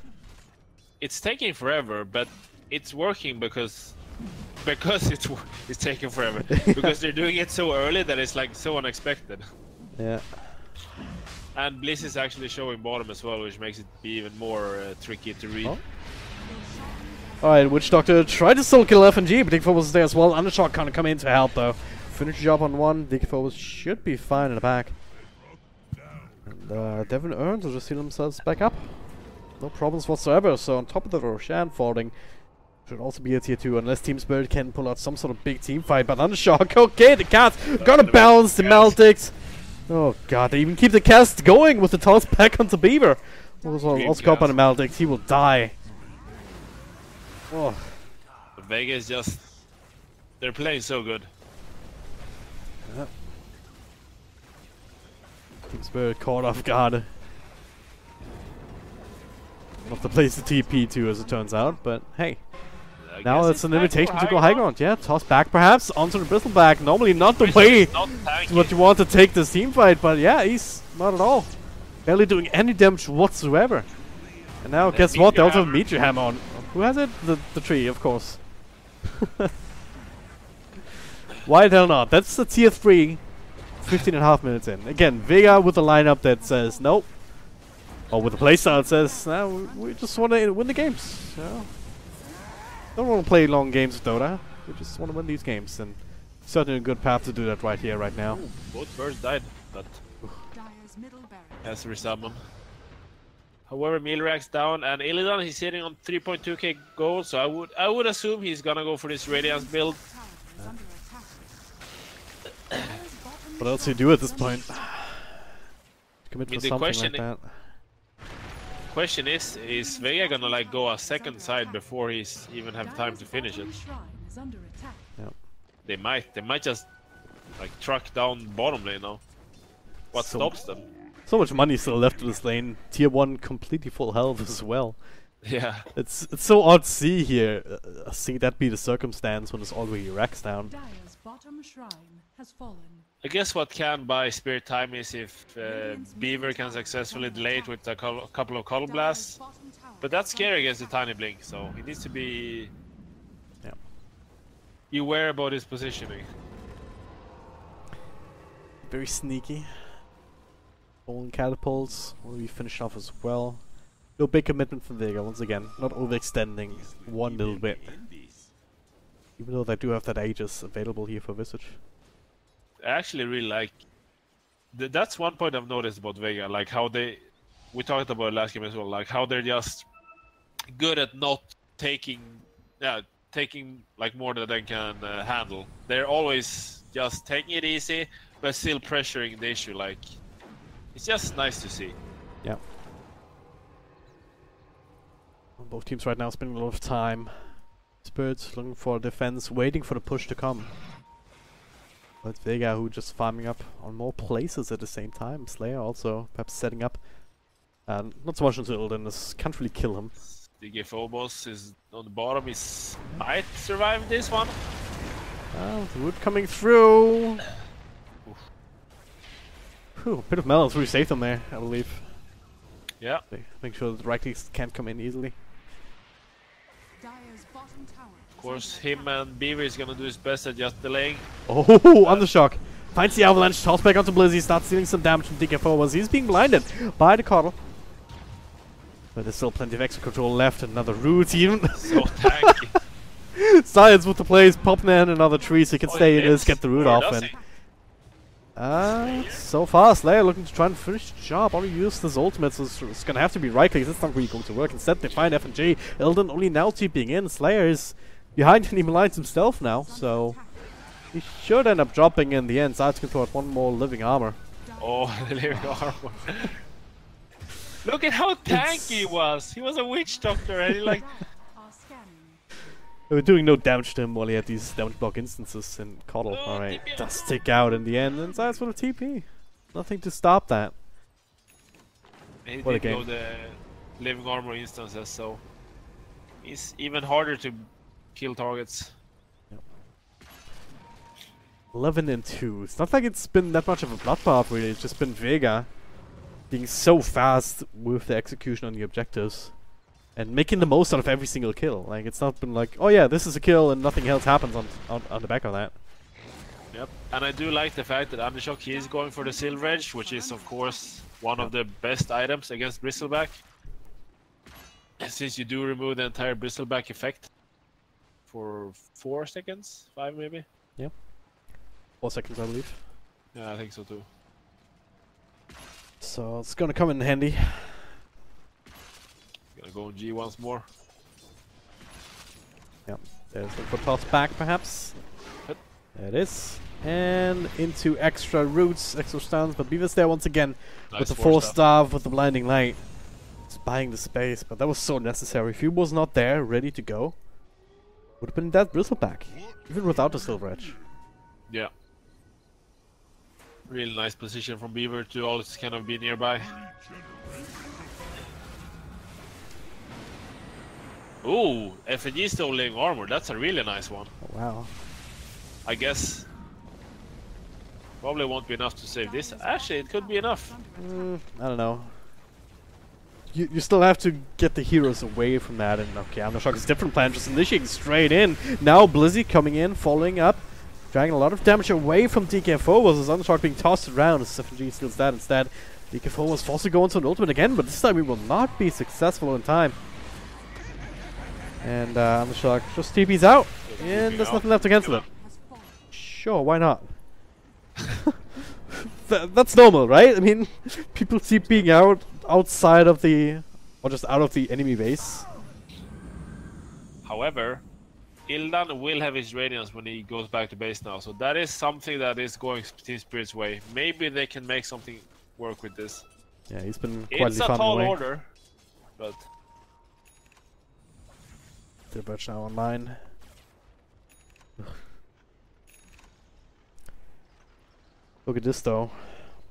It's taking forever, but it's working because it's taking forever. Because they're doing it so early that it's like so unexpected. Yeah. And Bliss is actually showing bottom as well, which makes it be even more tricky to read. Oh. Alright, Witch Doctor tried to still kill FNG, but Digphobos is there as well. Undershock can't come in to help though. Finish the job on one. Digphobos should be fine in the back. And Devon Earns will just heal themselves back up. No problems whatsoever. So on top of the Roshan falling, should also be a tier 2 unless Team Spirit can pull out some sort of big team fight. But Undershock, okay, the cast gonna bounce the Meltix. Oh god, they even keep the cast going with the toss back onto Beaver. Also caught by the Meltix, he will die. Oh. Vega is just... They're playing so good. Yep. Team Spirit caught off guard. Not the place to TP to, as it turns out, but hey. Now it's an invitation to go high ground. Yeah, toss back perhaps onto the Bristleback. Normally not the way what you want to take this team fight, but yeah, he's not at all. Barely doing any damage whatsoever. And now guess what? They also have a Meteor Hammer on. Who has it? The tree, of course. Why the hell not? That's the tier 3. 15.5 minutes in. Again, Vega with a lineup that says nope. Or with a playstyle that says, nah, we just want to win the games. You know? Don't want to play long games with Dota. We just want to win these games, and certainly a good path to do that right here, right now. Both birds died, but has to resummon. However, Milrack's down, and Illidan he's sitting on 3.2k gold, so I would assume he's gonna go for this Radiance build. What else do you do at this point? Commit for the something like that. Question is Vega gonna like go a second side before he's even have time to finish it? Yep. They might just like truck down bottom lane now. What stops them? So much money still left in this lane. Tier 1 completely full health as well. Yeah. It's so odd to see here. See that be the circumstance when it's already racks down. I guess what can buy Spirit time is if Beaver can successfully delay it with a couple of Cuddle Blasts. But that's scary against the Tiny Blink, so he needs to be aware about his positioning. Very sneaky. Bowling catapults will be finished off as well. No big commitment from Vega once again. Not overextending one little bit. Even though they do have that Aegis available here for Visage. I actually really like... that's one point I've noticed about Vega, like how they... We talked about it last game as well, like how they're just good at not taking like more than they can handle. They're always just taking it easy, but still pressuring the issue, like... It's just nice to see. Yeah. Both teams right now spending a lot of time. Spirits looking for defense, waiting for the push to come. But Vega, who just farming up on more places at the same time. Slayer also perhaps setting up. Not so much until Illidan can't really kill him. Digphobos is on the bottom. He might survive this one. The wood coming through. Ooh, a bit of melons really saved them there, I believe. Yeah. Make sure that the right clicks can't come in easily. Dire's bottom tower Of course, him and Beaver is gonna do his best at just delaying. Oh, Undershock. Finds the avalanche, toss back onto Blizzy, starts dealing some damage from DK4 as he's being blinded by the Coddle. But there's still plenty of extra control left, another root even. So tanky. Science with the plays, popping in another tree so he can stay in this, get the root Or off. does And he? so far, Slayer looking to try and finish the job. Already used his ultimate, so it's gonna have to be right click. That's not really going to work. Instead, they find F&J. Elden only now TPing in. Slayer is behind enemy lines himself now, so he should end up dropping in the end. Sides can throw out one more living armor. Oh, the living armor. Look at how tanky he was. He was a witch doctor and he like... are scanning. They were doing no damage to him while he had these damage block instances in Coddle. Oh, Alright, TP. does stick out in the end, and Sides with a TP. Nothing to stop that. He What a did go game. the living armor instances, so... It's even harder to kill targets. 11 and 2. It's not like it's been that much of a bloodbath really, it's just been Vega being so fast with the execution on the objectives and making the most out of every single kill. Like, it's not been like, oh yeah, this is a kill and nothing else happens on the back of that. Yep, and I do like the fact that Undershock, he is going for the Silver Edge, which is of course one of the best items against Bristleback. Since you do remove the entire Bristleback effect for 4 seconds, 5 maybe? 4 seconds, I believe. Yeah, I think so too. So it's gonna come in handy. Gonna go on G once more. Yep, there's the foot toss back perhaps. Yep. There it is. And into extra roots, extra stuns, but Beaver's there once again Nice with the force force staff. staff, with the blinding light. Just buying the space, but that was so necessary. If he was not there, ready to go, would have been that Bristleback, even without the Silver Edge. Yeah. Really nice position from Beaver to always kind of be nearby. Ooh, FNG stealing armor, that's a really nice one. Oh, wow. I guess probably won't be enough to save this. Actually, it could be enough. I don't know. You still have to get the heroes away from that, and okay, Undershock's different plan, just initiating straight in. Now Blizzy coming in, following up, dragging a lot of damage away from DK4 was his Undershock being tossed around as FNG steals that instead. DK4 was forced to go into an ultimate again, but this time he will not be successful in time. And Undershock just TP's out, and there's nothing left to cancel it. Has fallen. Sure, why not? That's normal, right? I mean, people TPing out outside of the, or just out of the enemy base. However, Ildan will have his radiance when he goes back to base now, so that is something that is going Team Spirit's way. Maybe they can make something work with this. Yeah, he's been It's quietly a farming tall away. order, but The birch now online. Look at this though.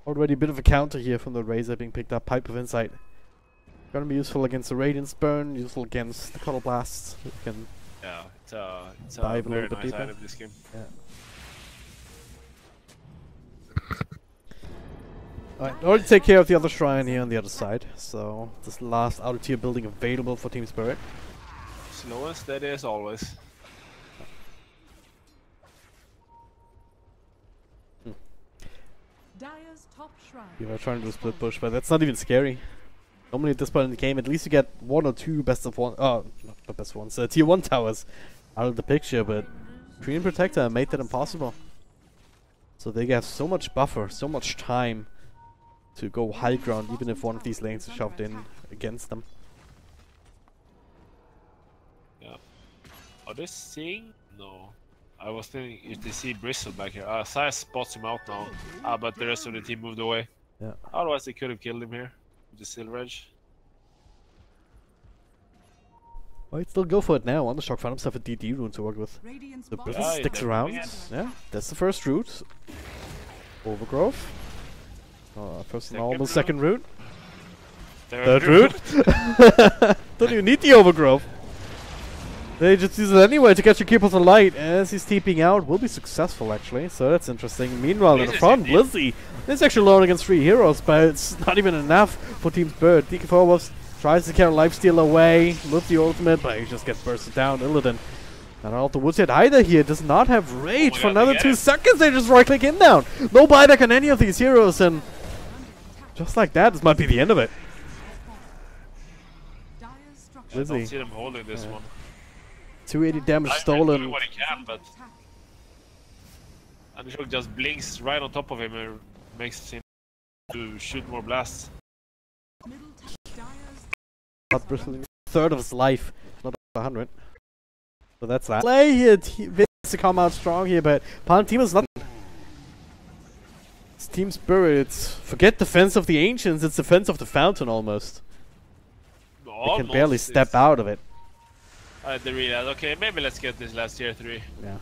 Already a bit of a counter here from the Razor being picked up. Pipe of Insight. Gonna be useful against the Radiance Burn, useful against the Cuddle Blast. You can yeah, it's a dive a very little bit nice deeper. item this game. Alright, already take care of the other shrine here on the other side. So, this last outer tier building available for Team Spirit. Slow and steady as always. Dire's top shrine. You are trying to do a split push, but that's not even scary. Normally at this point in the game, at least you get 1 or 2 best of one, not best of ones, tier 1 towers out of the picture, but Korean Protector made that impossible. So they have so much buffer, so much time to go high ground, even if one of these lanes is shoved in against them. Yeah. Are they seeing? No. I was thinking if they see Bristle back here. Sai spots him out now. But the rest of the team moved away. Yeah. Otherwise they could have killed him here. With the Silver Edge. Might still go for it now. Undershock found himself a DD rune to work with. Radiant's The bottom business Yeah, sticks he around. definitely Yeah, that's the first route. Overgrowth. First and Second almost route. second route. Third Third route. Don't even need the overgrowth. They just use it anyway to catch a Keeper of the Light as he's TPing out. Will be successful actually, so that's interesting. Meanwhile, in the front, Blizzy is actually alone against 3 heroes, but it's not even enough for Team Spirit. DK4 was tries to carry lifesteal away with the ultimate, but he just gets bursted down. Illidan not out the woods yet either here. Does not have rage for another 2 seconds. They just right click in down. No buyback on any of these heroes, and just like that, this might be the end of it. I don't see them holding this one. 280 damage I'm stolen. doing what he can, but Andrishok just blinks right on top of him and makes him to shoot more blasts. Third of his life, not 100. So that's that. Play here, Vega to come out strong here, but Pan Team is not. It's Team Spirit. Forget defense of the Ancients, it's defense of the Fountain almost. They can barely step out of it. They realized, okay, maybe let's get this last tier 3. Yeah.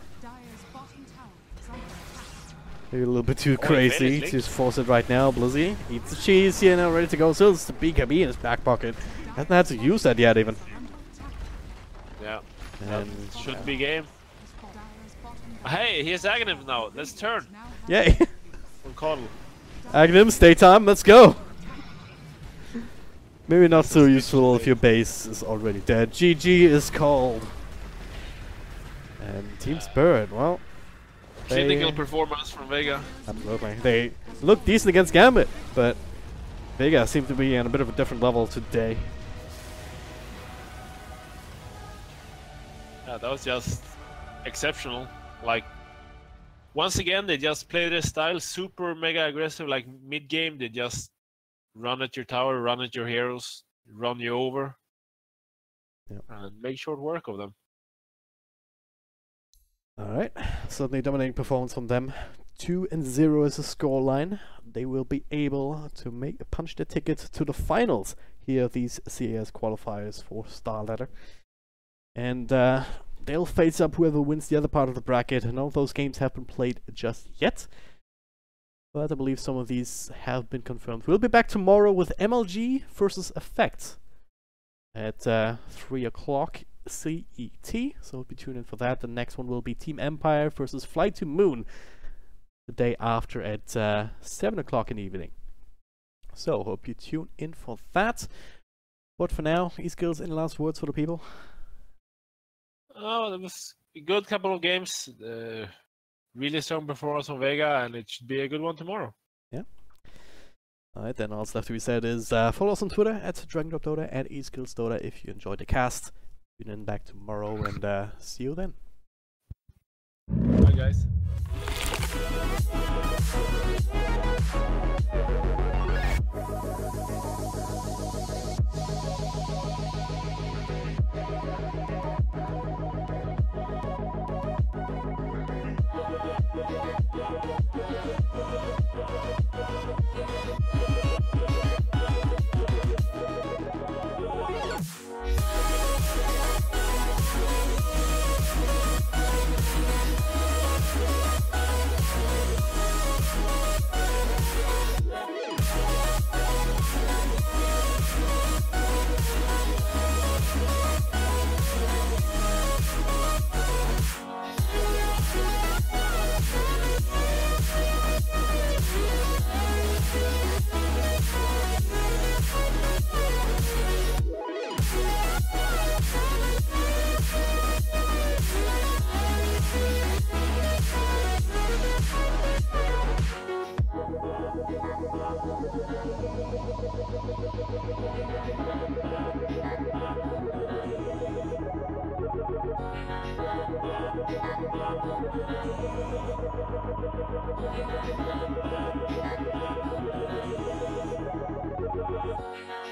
Maybe a little bit too crazy to force it right now. Blizzy eats the cheese here now, ready to go. Still, it's the BKB in his back pocket. Hasn't had to use that yet, even. Yeah. And should be game. Hey, here's Aghanim now. Let's turn. Yay. On Coddle. Aghanim, stay time. Let's go. Maybe not so useful if your base is already dead. GG is called. And Team Spirit, well. Clinical performance from Vega. Absolutely. They look decent against Gambit, but Vega seemed to be on a bit of a different level today. Yeah, that was just exceptional. Like, once again, they just play their style super mega aggressive. Like, mid-game, they just run at your tower, run at your heroes, run you over, and make short work of them. Alright, certainly dominating performance from them. 2-0 is the scoreline. They will be able to punch their ticket to the finals here, these CAS qualifiers for StarLadder. And they'll face up whoever wins the other part of the bracket. None of those games have been played just yet, but I believe some of these have been confirmed. We'll be back tomorrow with MLG versus Effect at 3 o'clock CET, so be tuned in for that. The next one will be Team Empire versus Flight to Moon the day after at 7 o'clock in the evening. So hope you tune in for that. But for now, eSkills, any last words for the people? Oh, it was a good couple of games. Really strong performance from Vega, and it should be a good one tomorrow. Yeah. Alright, then all that's left to be said is follow us on Twitter at DragonDropDota and eSkillsDota if you enjoyed the cast. Tune in back tomorrow and see you then. Bye, guys. Thank you.